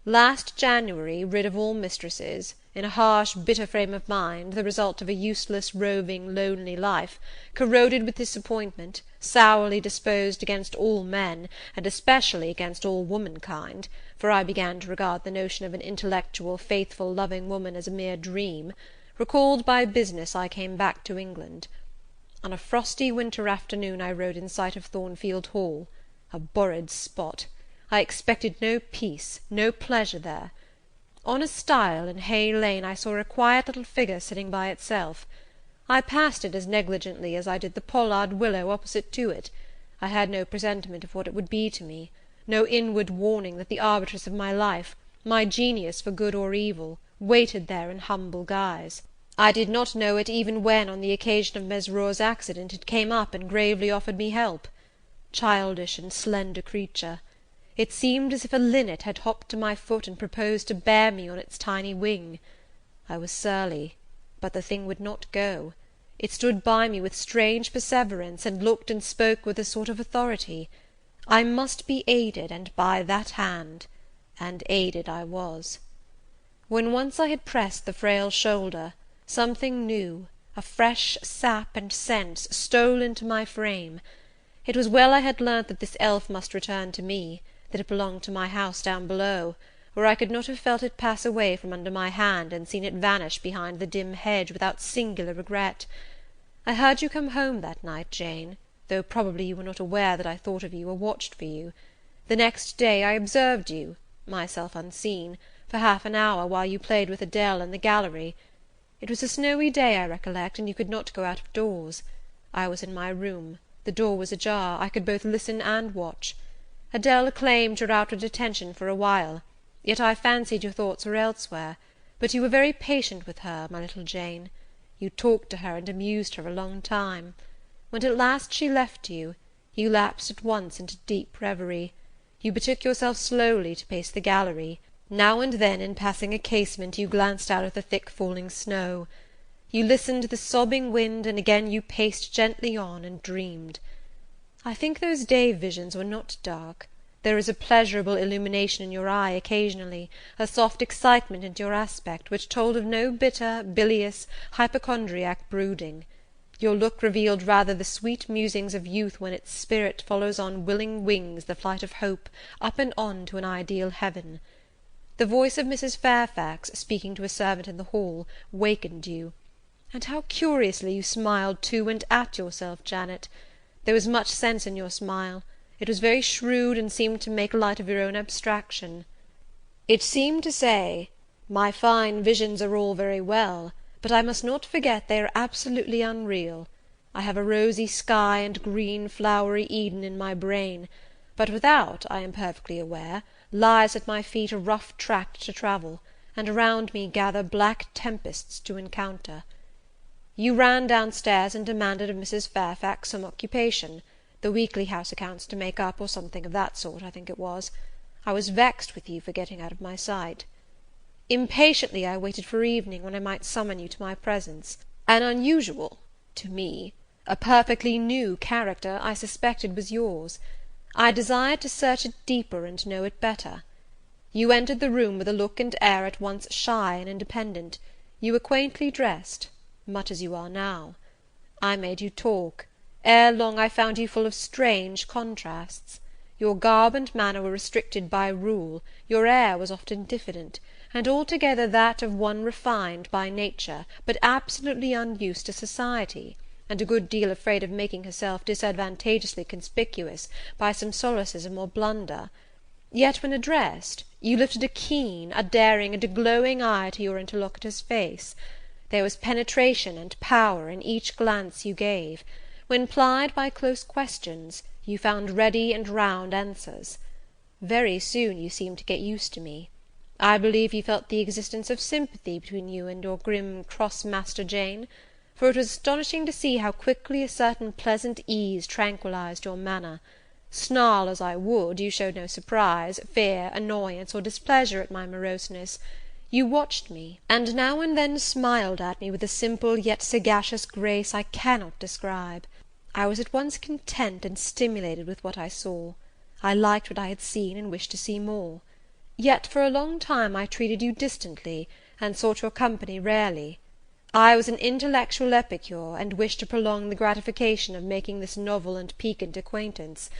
Last January, rid of all mistresses, in a harsh, bitter frame of mind, the result of a useless, roving, lonely life, corroded with disappointment, sourly disposed against all men, and especially against all womankind, for I began to regard the notion of an intellectual, faithful, loving woman as a mere dream, recalled by business, I came back to England. On a frosty winter afternoon I rode in sight of Thornfield Hall, a horrid spot. I expected no peace, no pleasure there. On a stile in Hay Lane I saw a quiet little figure sitting by itself. I passed it as negligently as I did the pollard willow opposite to it. I had no presentiment of what it would be to me, no inward warning that the arbitress of my life, my genius for good or evil, waited there in humble guise. I did not know it even when, on the occasion of Mesrour's accident, it came up and gravely offered me help. Childish and slender creature! It seemed as if a linnet had hopped to my foot and proposed to bear me on its tiny wing. I was surly, but the thing would not go. It stood by me with strange perseverance, and looked and spoke with a sort of authority. I must be aided, and by that hand, and aided I was. When once I had pressed the frail shoulder, something new, a fresh sap and sense, stole into my frame. It was well I had learnt that this elf must return to me, that it belonged to my house down below, or I could not have felt it pass away from under my hand, and seen it vanish behind the dim hedge, without singular regret. I heard you come home that night, Jane, though probably you were not aware that I thought of you or watched for you. The next day I observed you, myself unseen, for half an hour, while you played with Adele in the gallery. It was a snowy day, I recollect, and you could not go out of doors. I was in my room. The door was ajar. I could both listen and watch. Adele claimed your outward attention for a while, yet I fancied your thoughts were elsewhere. But you were very patient with her, my little Jane. You talked to her and amused her a long time. When at last she left you, you lapsed at once into deep reverie. You betook yourself slowly to pace the gallery. Now and then, in passing a casement, you glanced out at the thick falling snow. You listened to the sobbing wind, and again you paced gently on and dreamed. I think those day visions were not dark. There is a pleasurable illumination in your eye occasionally, a soft excitement in your aspect, which told of no bitter, bilious, hypochondriac brooding. Your look revealed rather the sweet musings of youth when its spirit follows on willing wings the flight of hope, up and on to an ideal heaven. The voice of Mrs. Fairfax, speaking to a servant in the hall, wakened you. And how curiously you smiled to and at yourself, Janet! There was much sense in your smile. It was very shrewd, and seemed to make light of your own abstraction. It seemed to say, my fine visions are all very well, but I must not forget they are absolutely unreal. I have a rosy sky and green flowery Eden in my brain, but without, I am perfectly aware, lies at my feet a rough tract to travel, and around me gather black tempests to encounter. You ran downstairs and demanded of Mrs. Fairfax some occupation, the weekly house accounts to make up, or something of that sort, I think it was. I was vexed with you for getting out of my sight. Impatiently I waited for evening, when I might summon you to my presence. An unusual, to me, a perfectly new character, I suspected was yours. I desired to search it deeper and know it better. You entered the room with a look and air at once shy and independent. You were quaintly dressed, much as you are now. I made you talk. Ere long I found you full of strange contrasts. Your garb and manner were restricted by rule, your air was often diffident, and altogether that of one refined by nature, but absolutely unused to society, and a good deal afraid of making herself disadvantageously conspicuous by some solecism or blunder. Yet when addressed, you lifted a keen, a daring, and a glowing eye to your interlocutor's face. There was penetration and power in each glance you gave. When plied by close questions, you found ready and round answers. Very soon you seemed to get used to me. I believe you felt the existence of sympathy between you and your grim cross-master Jane, for it was astonishing to see how quickly a certain pleasant ease tranquillized your manner. Snarl as I would, you showed no surprise, fear, annoyance, or displeasure at my moroseness. You watched me, and now and then smiled at me with a simple yet sagacious grace I cannot describe. I was at once content and stimulated with what I saw. I liked what I had seen, and wished to see more. Yet for a long time I treated you distantly, and sought your company rarely. I was an intellectual epicure, and wished to prolong the gratification of making this novel and piquant acquaintance.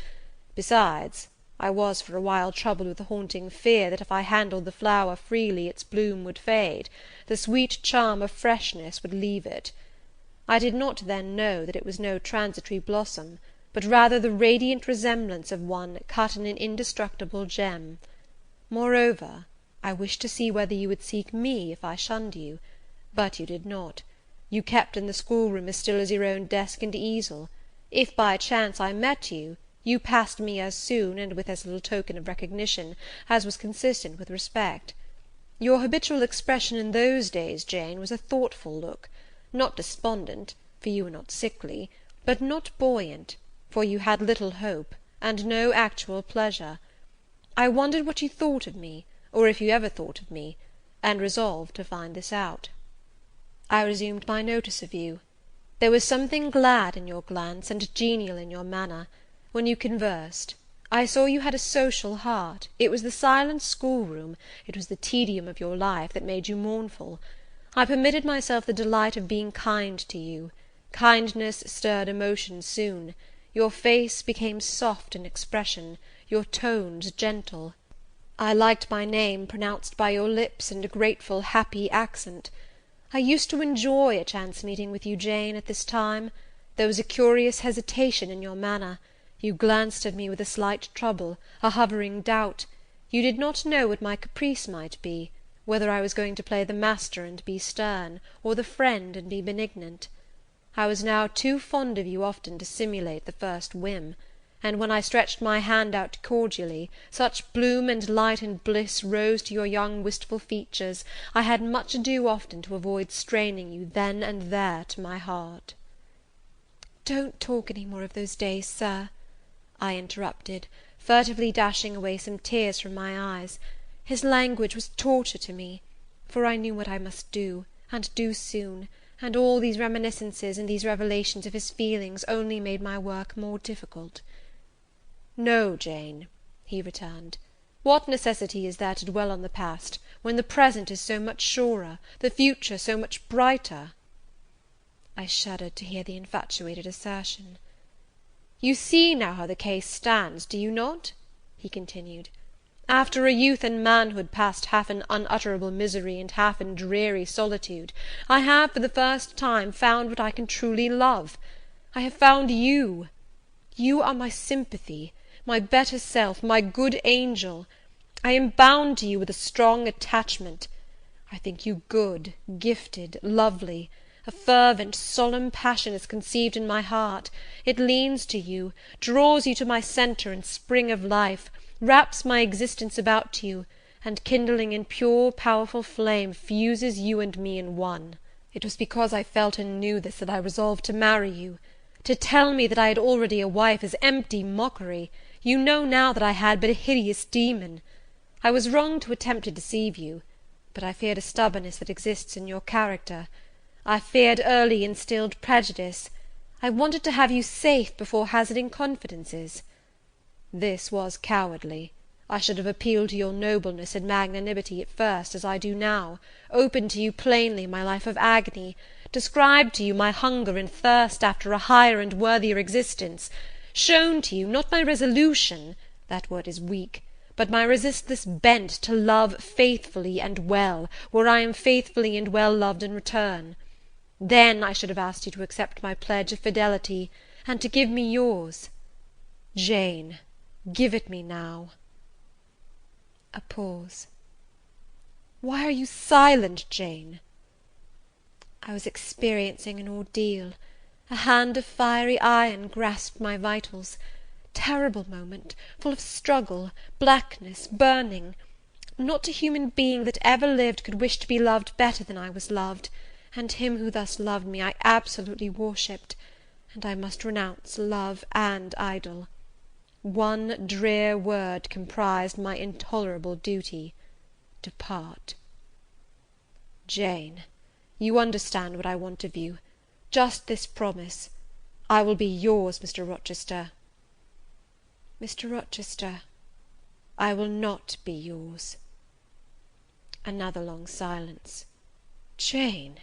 Besides, I was for a while troubled with a haunting fear that if I handled the flower freely its bloom would fade, the sweet charm of freshness would leave it. I did not then know that it was no transitory blossom, but rather the radiant resemblance of one cut in an indestructible gem. Moreover, I wished to see whether you would seek me if I shunned you, but you did not. You kept in the schoolroom as still as your own desk and easel. If by chance I met you, you passed me as soon, and with as little token of recognition, as was consistent with respect. Your habitual expression in those days, Jane, was a thoughtful look, not despondent, for you were not sickly, but not buoyant, for you had little hope, and no actual pleasure. I wondered what you thought of me, or if you ever thought of me, and resolved to find this out. I resumed my notice of you. There was something glad in your glance, and genial in your manner. When you conversed, I saw you had a social heart. It was the silent schoolroom, it was the tedium of your life, that made you mournful. I permitted myself the delight of being kind to you. Kindness stirred emotion soon. Your face became soft in expression, your tones gentle. I liked my name pronounced by your lips in a grateful, happy accent. I used to enjoy a chance meeting with you, Jane, at this time. There was a curious hesitation in your manner. You glanced at me with a slight trouble, a hovering doubt. You did not know what my caprice might be, whether I was going to play the master and be stern, or the friend and be benignant. I was now too fond of you often to simulate the first whim, and when I stretched my hand out cordially, such bloom and light and bliss rose to your young wistful features, I had much ado often to avoid straining you then and there to my heart. "Don't talk any more of those days, Sir," I interrupted, furtively dashing away some tears from my eyes. His language was torture to me, for I knew what I must do, and do soon, and all these reminiscences and these revelations of his feelings only made my work more difficult. "No, Jane," he returned, "what necessity is there to dwell on the past, when the present is so much surer, the future so much brighter?" I shuddered to hear the infatuated assertion. "You see now how the case stands, do you not?" he continued. "After a youth and manhood passed half in unutterable misery and half in dreary solitude, I have for the first time found what I can truly love. I have found you. You are my sympathy, my better self, my good angel. I am bound to you with a strong attachment. I think you good, gifted, lovely. A fervent, solemn passion is conceived in my heart. It leans to you, draws you to my centre and spring of life, wraps my existence about you, and kindling in pure, powerful flame, fuses you and me in one. It was because I felt and knew this that I resolved to marry you. To tell me that I had already a wife is empty mockery. You know now that I had but a hideous demon. I was wrong to attempt to deceive you, but I feared a stubbornness that exists in your character. I feared early instilled prejudice. I wanted to have you safe before hazarding confidences. This was cowardly. I should have appealed to your nobleness and magnanimity at first, as I do now, opened to you plainly my life of agony, described to you my hunger and thirst after a higher and worthier existence, shown to you, not my resolution, that word is weak, but my resistless bent to love faithfully and well, where I am faithfully and well loved in return. Then I should have asked you to accept my pledge of fidelity, and to give me yours. Jane, give it me now." A pause. "Why are you silent, Jane?" I was experiencing an ordeal. A hand of fiery iron grasped my vitals. Terrible moment, full of struggle, blackness, burning. Not a human being that ever lived could wish to be loved better than I was loved, and him who thus loved me I absolutely worshipped, and I must renounce love and idol. One drear word comprised my intolerable duty: depart. Jane, you understand what I want of you. Just this promise: I will be yours, Mr. Rochester. Mr. Rochester, I will not be yours. Another long silence. Jane,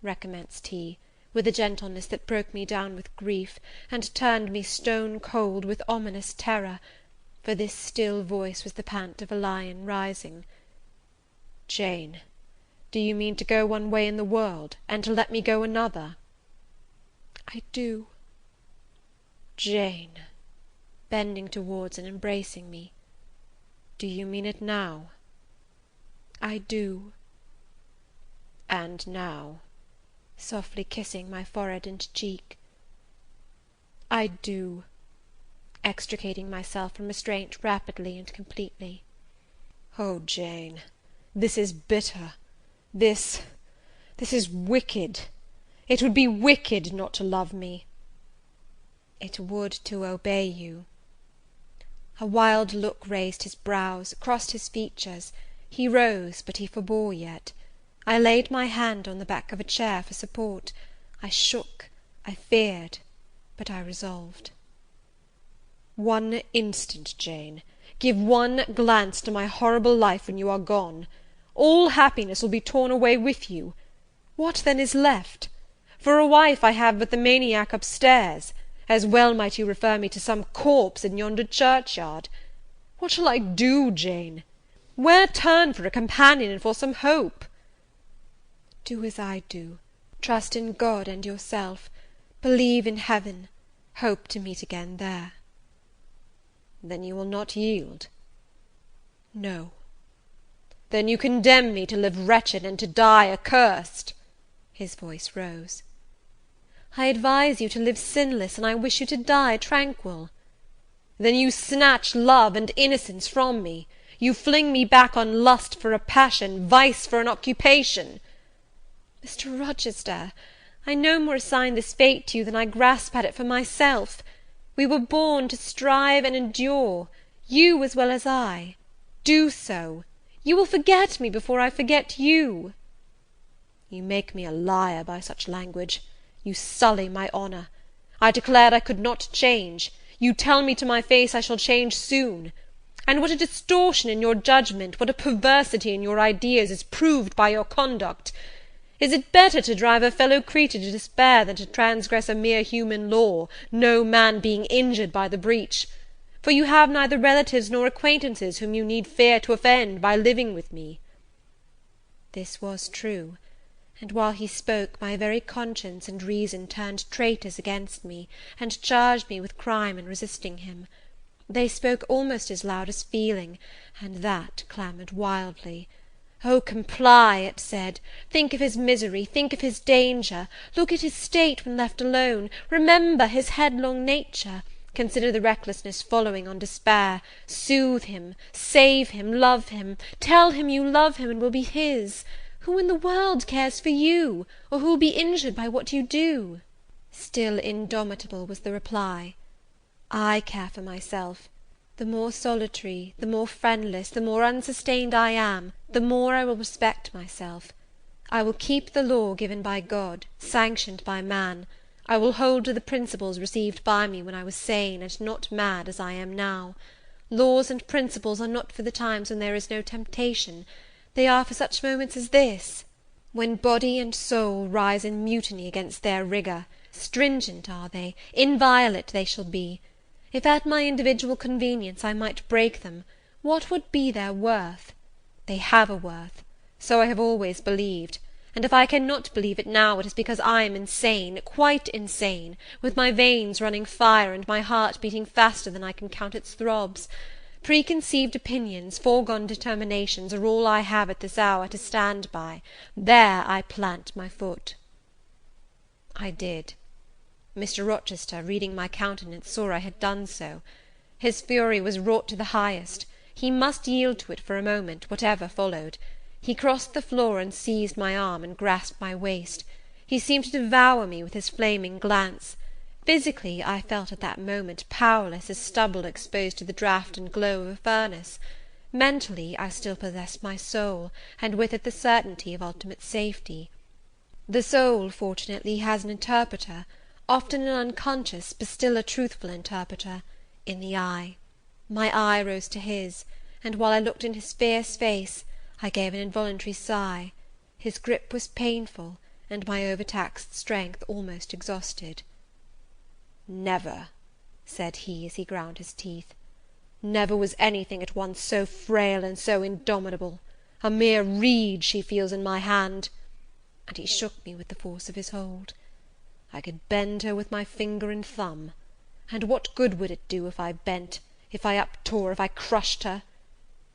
recommenced he, with a gentleness that broke me down with grief, and turned me stone cold with ominous terror, for this still voice was the pant of a lion rising. Jane, do you mean to go one way in the world, and to let me go another? I do. Jane, bending towards and embracing me, do you mean it now? I do. And now? Softly kissing my forehead and cheek. I do. Extricating myself from restraint rapidly and completely. Oh, Jane, this is bitter. This is wicked. It would be wicked not to love me. It would to obey you. A wild look raised his brows, crossed his features. He rose, but he forbore yet. I laid my hand on the back of a chair for support. I shook, I feared, but I resolved. One instant, Jane, give one glance to my horrible life when you are gone. All happiness will be torn away with you. What then is left? For a wife I have but the maniac upstairs. As well might you refer me to some corpse in yonder churchyard. What shall I do, Jane? Where turn for a companion and for some hope? Do as I do. Trust in God and yourself. Believe in heaven. Hope to meet again there. Then you will not yield? No. Then you condemn me to live wretched and to die accursed? His voice rose. I advise you to live sinless, and I wish you to die tranquil. Then you snatch love and innocence from me. You fling me back on lust for a passion, vice for an occupation. Mr. Rochester, I no more assign this fate to you than I grasp at it for myself. We were born to strive and endure, you as well as I. Do so. You will forget me before I forget you. You make me a liar by such language. You sully my honour. I declared I could not change. You tell me to my face I shall change soon. And what a distortion in your judgment, what a perversity in your ideas, is proved by your conduct! Is it better to drive a fellow creature to despair than to transgress a mere human law, no man being injured by the breach? For you have neither relatives nor acquaintances whom you need fear to offend by living with me. This was true, and while he spoke, my very conscience and reason turned traitors against me, and charged me with crime in resisting him. They spoke almost as loud as feeling, and that clamoured wildly. "Oh, comply," it said, "think of his misery, think of his danger, look at his state when left alone, remember his headlong nature, consider the recklessness following on despair, soothe him, save him, love him, tell him you love him and will be his. Who in the world cares for you, or who will be injured by what you do?" Still indomitable was the reply. I care for myself. The more solitary, the more friendless, the more unsustained I am, the more I will respect myself. I will keep the law given by God, sanctioned by man. I will hold to the principles received by me when I was sane and not mad as I am now. Laws and principles are not for the times when there is no temptation. They are for such moments as this, when body and soul rise in mutiny against their rigour. Stringent are they, inviolate they shall be. If at my individual convenience I might break them, what would be their worth? They have a worth. So I have always believed, and if I cannot believe it now, it is because I am insane, quite insane, with my veins running fire, and my heart beating faster than I can count its throbs. Preconceived opinions, foregone determinations, are all I have at this hour to stand by. There I plant my foot. I did. Mr. Rochester, reading my countenance, saw I had done so. His fury was wrought to the highest. He must yield to it for a moment, whatever followed. He crossed the floor and seized my arm and grasped my waist. He seemed to devour me with his flaming glance. Physically, I felt at that moment powerless as stubble exposed to the draught and glow of a furnace. Mentally, I still possessed my soul, and with it the certainty of ultimate safety. The soul, fortunately, has an interpreter, often an unconscious, but still a truthful interpreter, in the eye. My eye rose to his, and while I looked in his fierce face, I gave an involuntary sigh. His grip was painful, and my overtaxed strength almost exhausted. "Never," said he, as he ground his teeth, "never was anything at once so frail and so indomitable. A mere reed she feels in my hand," and he shook me with the force of his hold. "I could bend her with my finger and thumb. And what good would it do if I bent, if I uptore, if I crushed her?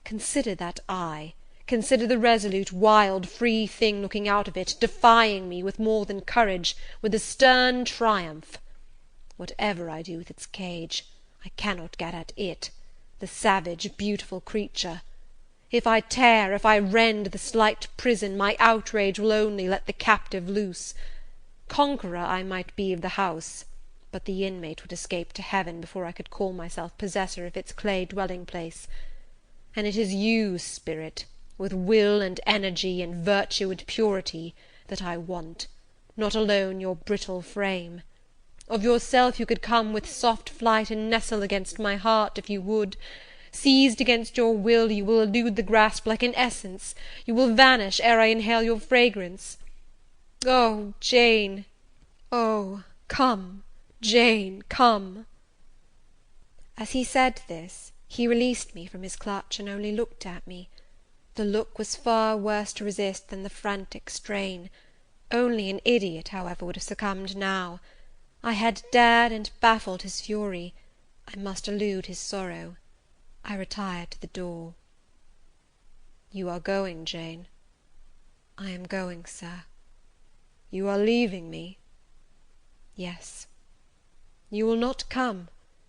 Consider that eye. Consider the resolute, wild, free thing looking out of it, defying me with more than courage, with a stern triumph. Whatever I do with its cage, I cannot get at it, the savage, beautiful creature. If I tear, if I rend the slight prison, my outrage will only let the captive loose. Conqueror I might be of the house, but the inmate would escape to heaven before I could call myself possessor of its clay dwelling-place. And it is you, spirit, with will and energy and virtue and purity, that I want, not alone your brittle frame. Of yourself you could come with soft flight, and nestle against my heart, if you would. Seized against your will, you will elude the grasp like an essence, you will vanish ere I inhale your fragrance. Oh, Jane! Oh, come, Jane, come!" As he said this, he released me from his clutch, and only looked at me. The look was far worse to resist than the frantic strain. Only an idiot, however, would have succumbed now. I had dared and baffled his fury. I must elude his sorrow. I retired to the door. "You are going, Jane?" "I am going, sir." "You are leaving me?" "Yes." "You will not come?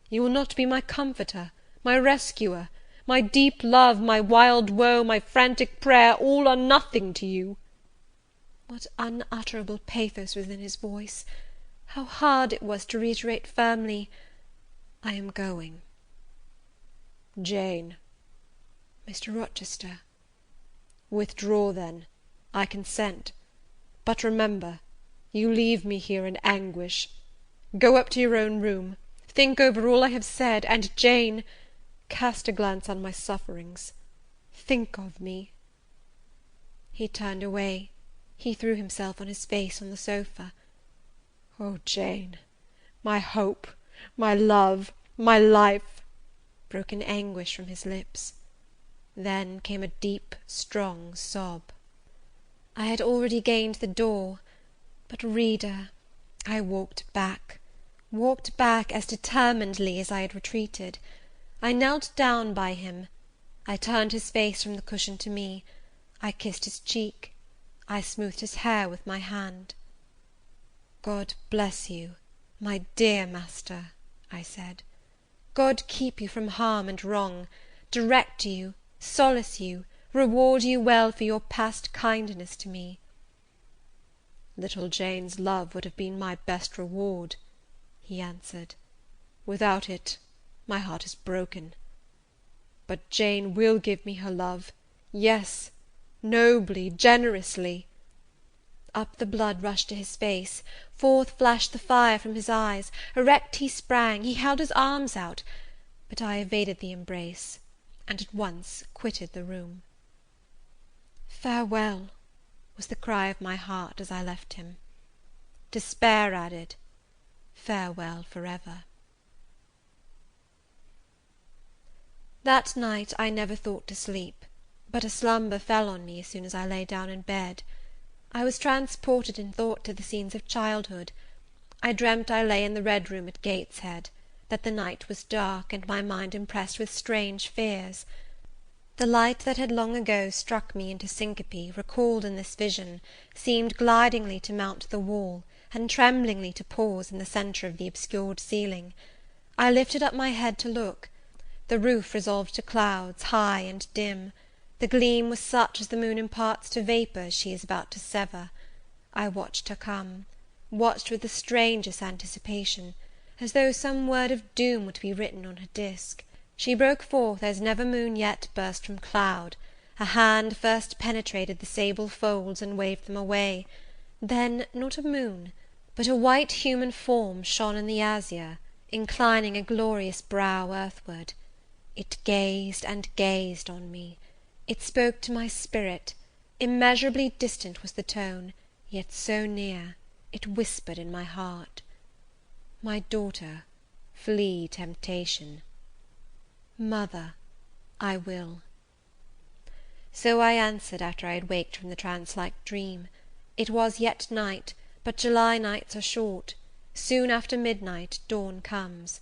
You will not be my comforter, my rescuer? My deep love, my wild woe, my frantic prayer, all are nothing to you?" What unutterable pathos was in his voice! How hard it was to reiterate firmly, "I am going." "Jane." "Mr. Rochester." "Withdraw, then. I consent. But remember, you leave me here in anguish. Go up to your own room, think over all I have said, and, Jane, cast a glance on my sufferings. Think of me." He turned away. He threw himself on his face on the sofa. "Oh, Jane, my hope, my love, my life!" broke in anguish from his lips. Then came a deep, strong sob. I had already gained the door, but, reader, I walked back as determinedly as I had retreated. I knelt down by him. I turned his face from the cushion to me. I kissed his cheek. I smoothed his hair with my hand. "God bless you, my dear master," I said. "God keep you from harm and wrong, direct you, solace you, reward you well for your past kindness to me." "Little Jane's love would have been my best reward," he answered. "Without it, my heart is broken. But Jane will give me her love, yes, nobly, generously." Up the blood rushed to his face, forth flashed the fire from his eyes, erect he sprang, he held his arms out, but I evaded the embrace, and at once quitted the room. "Farewell," was the cry of my heart as I left him. Despair added, "Farewell for ever." That night I never thought to sleep, but a slumber fell on me as soon as I lay down in bed. I was transported in thought to the scenes of childhood. I dreamt I lay in the Red Room at Gateshead, that the night was dark, and my mind impressed with strange fears. The light that had long ago struck me into syncope, recalled in this vision, seemed glidingly to mount the wall, and tremblingly to pause in the centre of the obscured ceiling. I lifted up my head to look. The roof resolved to clouds, high and dim. The gleam was such as the moon imparts to vapours she is about to sever. I watched her come, watched with the strangest anticipation, as though some word of doom were to be written on her disk. She broke forth as never moon yet burst from cloud. A hand first penetrated the sable folds and waved them away. Then, not a moon, but a white human form shone in the azure, inclining a glorious brow earthward. It gazed and gazed on me. It spoke to my spirit. Immeasurably distant was the tone, yet so near, it whispered in my heart. "My daughter, flee temptation." "Mother, I will." So I answered after I had waked from the trance-like dream. It was yet night, but July nights are short. Soon after midnight dawn comes.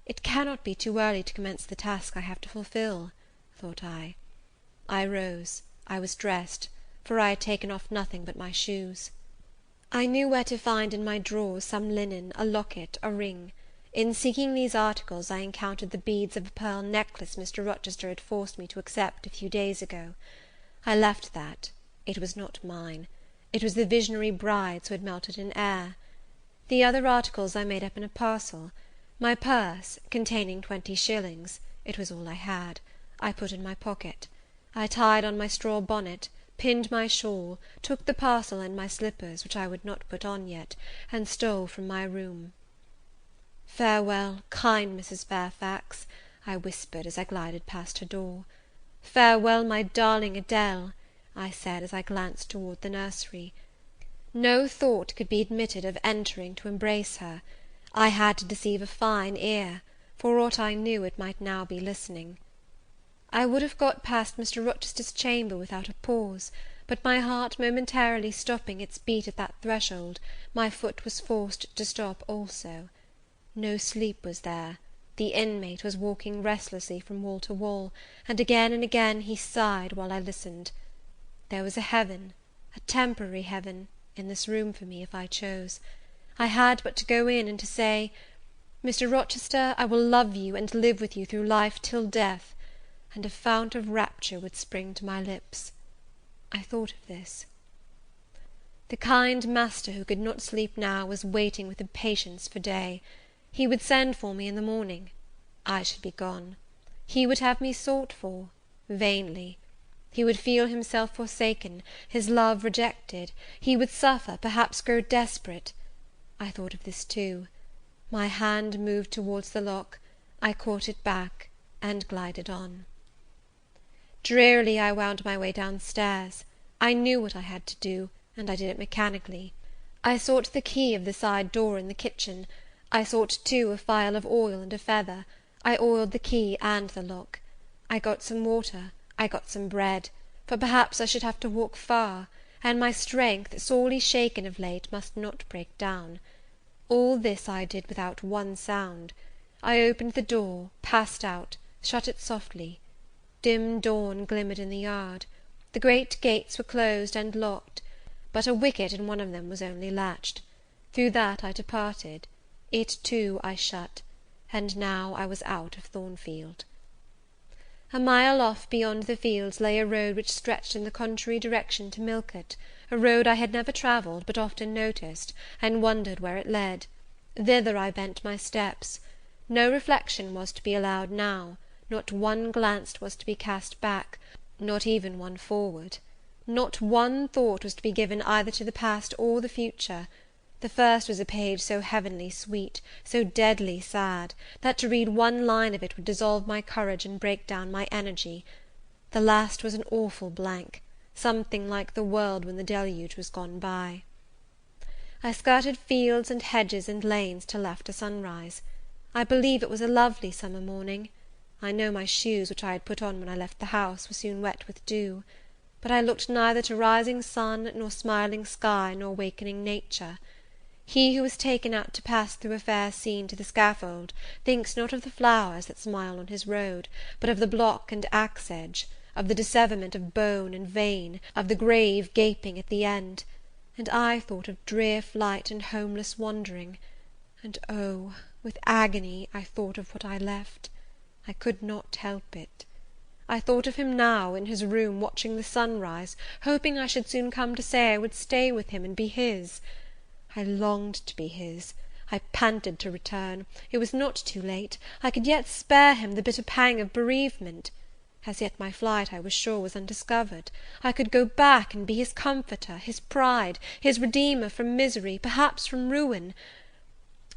It cannot be too early to commence the task I have to fulfil, thought I. I rose. I was dressed, for I had taken off nothing but my shoes. I knew where to find in my drawers some linen, a locket, a ring. In seeking these articles, I encountered the beads of a pearl necklace Mr. Rochester had forced me to accept a few days ago. I left that. It was not mine. It was the visionary bride's who had melted in air. The other articles I made up in a parcel. My purse, containing 20 shillings, it was all I had, I put in my pocket. I tied on my straw bonnet, pinned my shawl, took the parcel and my slippers, which I would not put on yet, and stole from my room. Farewell, kind Mrs. Fairfax, I whispered as I glided past her door. Farewell, my darling Adele, I said as I glanced toward the nursery. No thought could be admitted of entering to embrace her. I had to deceive a fine ear; for aught I knew, it might now be listening. I would have got past Mr. Rochester's chamber without a pause, but my heart momentarily stopping its beat at that threshold, my foot was forced to stop also. No sleep was there. The inmate was walking restlessly from wall to wall, and again he sighed while I listened. There was a heaven, a temporary heaven, in this room for me, if I chose. I had but to go in, and to say, "Mr. Rochester, I will love you and live with you through life till death," and a fount of rapture would spring to my lips. I thought of this. The kind master who could not sleep now was waiting with impatience for day. He would send for me in the morning. I should be gone. He would have me sought for, vainly. He would feel himself forsaken, his love rejected. He would suffer, perhaps grow desperate. I thought of this too. My hand moved towards the lock. I caught it back, and glided on. Drearily I wound my way down stairs. I knew what I had to do, and I did it mechanically. I sought the key of the side door in the kitchen. I sought too a phial of oil and a feather. I oiled the key and the lock. I got some water, I got some bread, for perhaps I should have to walk far, and my strength, sorely shaken of late, must not break down. All this I did without one sound. I opened the door, passed out, shut it softly. Dim dawn glimmered in the yard. The great gates were closed and locked, but a wicket in one of them was only latched. Through that I departed. It too I shut, and now I was out of Thornfield. A mile off beyond the fields lay a road which stretched in the contrary direction to Millcote, a road I had never travelled, but often noticed, and wondered where it led. Thither I bent my steps. No reflection was to be allowed now, not one glance was to be cast back, not even one forward. Not one thought was to be given either to the past or the future. The first was a page so heavenly sweet, so deadly sad, that to read one line of it would dissolve my courage and break down my energy. The last was an awful blank, something like the world when the deluge was gone by. I skirted fields and hedges and lanes till after sunrise. I believe it was a lovely summer morning. I know my shoes, which I had put on when I left the house, were soon wet with dew; but I looked neither to rising sun, nor smiling sky, nor wakening nature. He who is taken out to pass through a fair scene to the scaffold thinks not of the flowers that smile on his road, but of the block and axe edge, of the disseverment of bone and vein, of the grave gaping at the end; and I thought of drear flight and homeless wandering, and oh, with agony I thought of what I left. I could not help it. I thought of him now, in his room, watching the sunrise, hoping I should soon come to say I would stay with him and be his. I longed to be his. I panted to return. It was not too late. I could yet spare him the bitter pang of bereavement. As yet my flight, I was sure, was undiscovered. I could go back and be his comforter, his pride, his redeemer from misery, perhaps from ruin.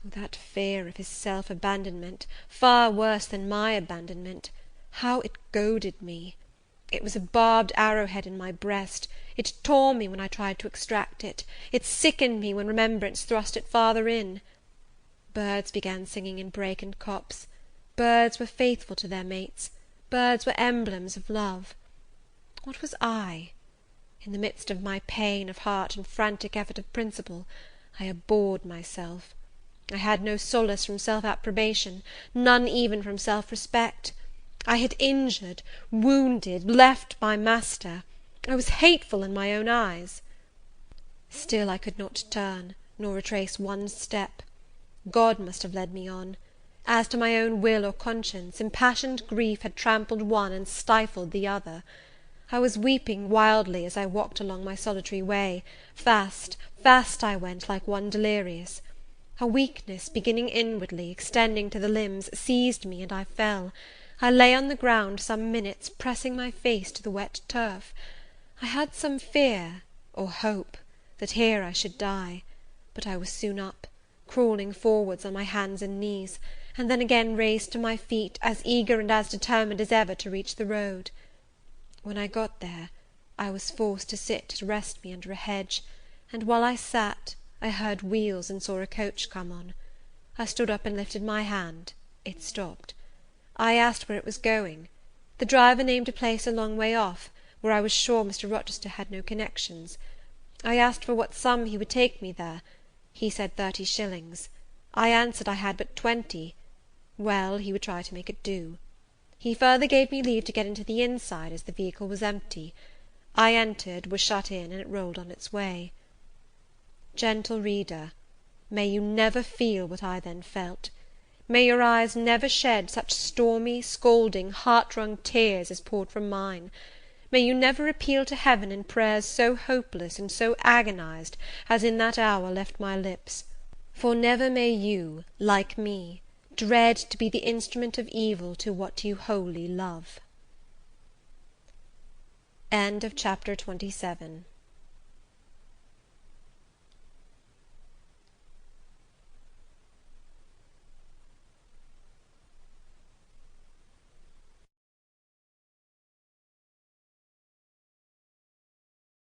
Oh, that fear of his self-abandonment, far worse than my abandonment, how it goaded me! It was a barbed arrowhead in my breast. It tore me when I tried to extract it. It sickened me when remembrance thrust it farther in. Birds began singing in brake and copse. Birds were faithful to their mates. Birds were emblems of love. What was I? In the midst of my pain of heart and frantic effort of principle, I abhorred myself. I had no solace from self-approbation, none even from self-respect. I had injured, wounded, left my master. I was hateful in my own eyes. Still I could not turn, nor retrace one step. God must have led me on. As to my own will or conscience, impassioned grief had trampled one and stifled the other. I was weeping wildly as I walked along my solitary way. Fast, fast I went, like one delirious. A weakness, beginning inwardly, extending to the limbs, seized me, and I fell. I lay on the ground some minutes, pressing my face to the wet turf. I had some fear, or hope, that here I should die; but I was soon up. crawling forwards on my hands and knees, and then again raised to my feet, as eager and as determined as ever to reach the road. When I got there, I was forced to sit to rest me under a hedge, and while I sat, I heard wheels and saw a coach come on. I stood up and lifted my hand. It stopped. I asked where it was going. The driver named a place a long way off, where I was sure Mr. Rochester had no connections. I asked for what sum he would take me there. He said 30 shillings. I answered I had but 20. Well, he would try to make it do. He further gave me leave to get into the inside, as the vehicle was empty. I entered, was shut in, and it rolled on its way. Gentle reader, may you never feel what I then felt. May your eyes never shed such stormy, scalding, heart-wrung tears as poured from mine. May you never appeal to heaven in prayers so hopeless and so agonized as in that hour left my lips. For never may you, like me, dread to be the instrument of evil to what you wholly love. End of chapter 27.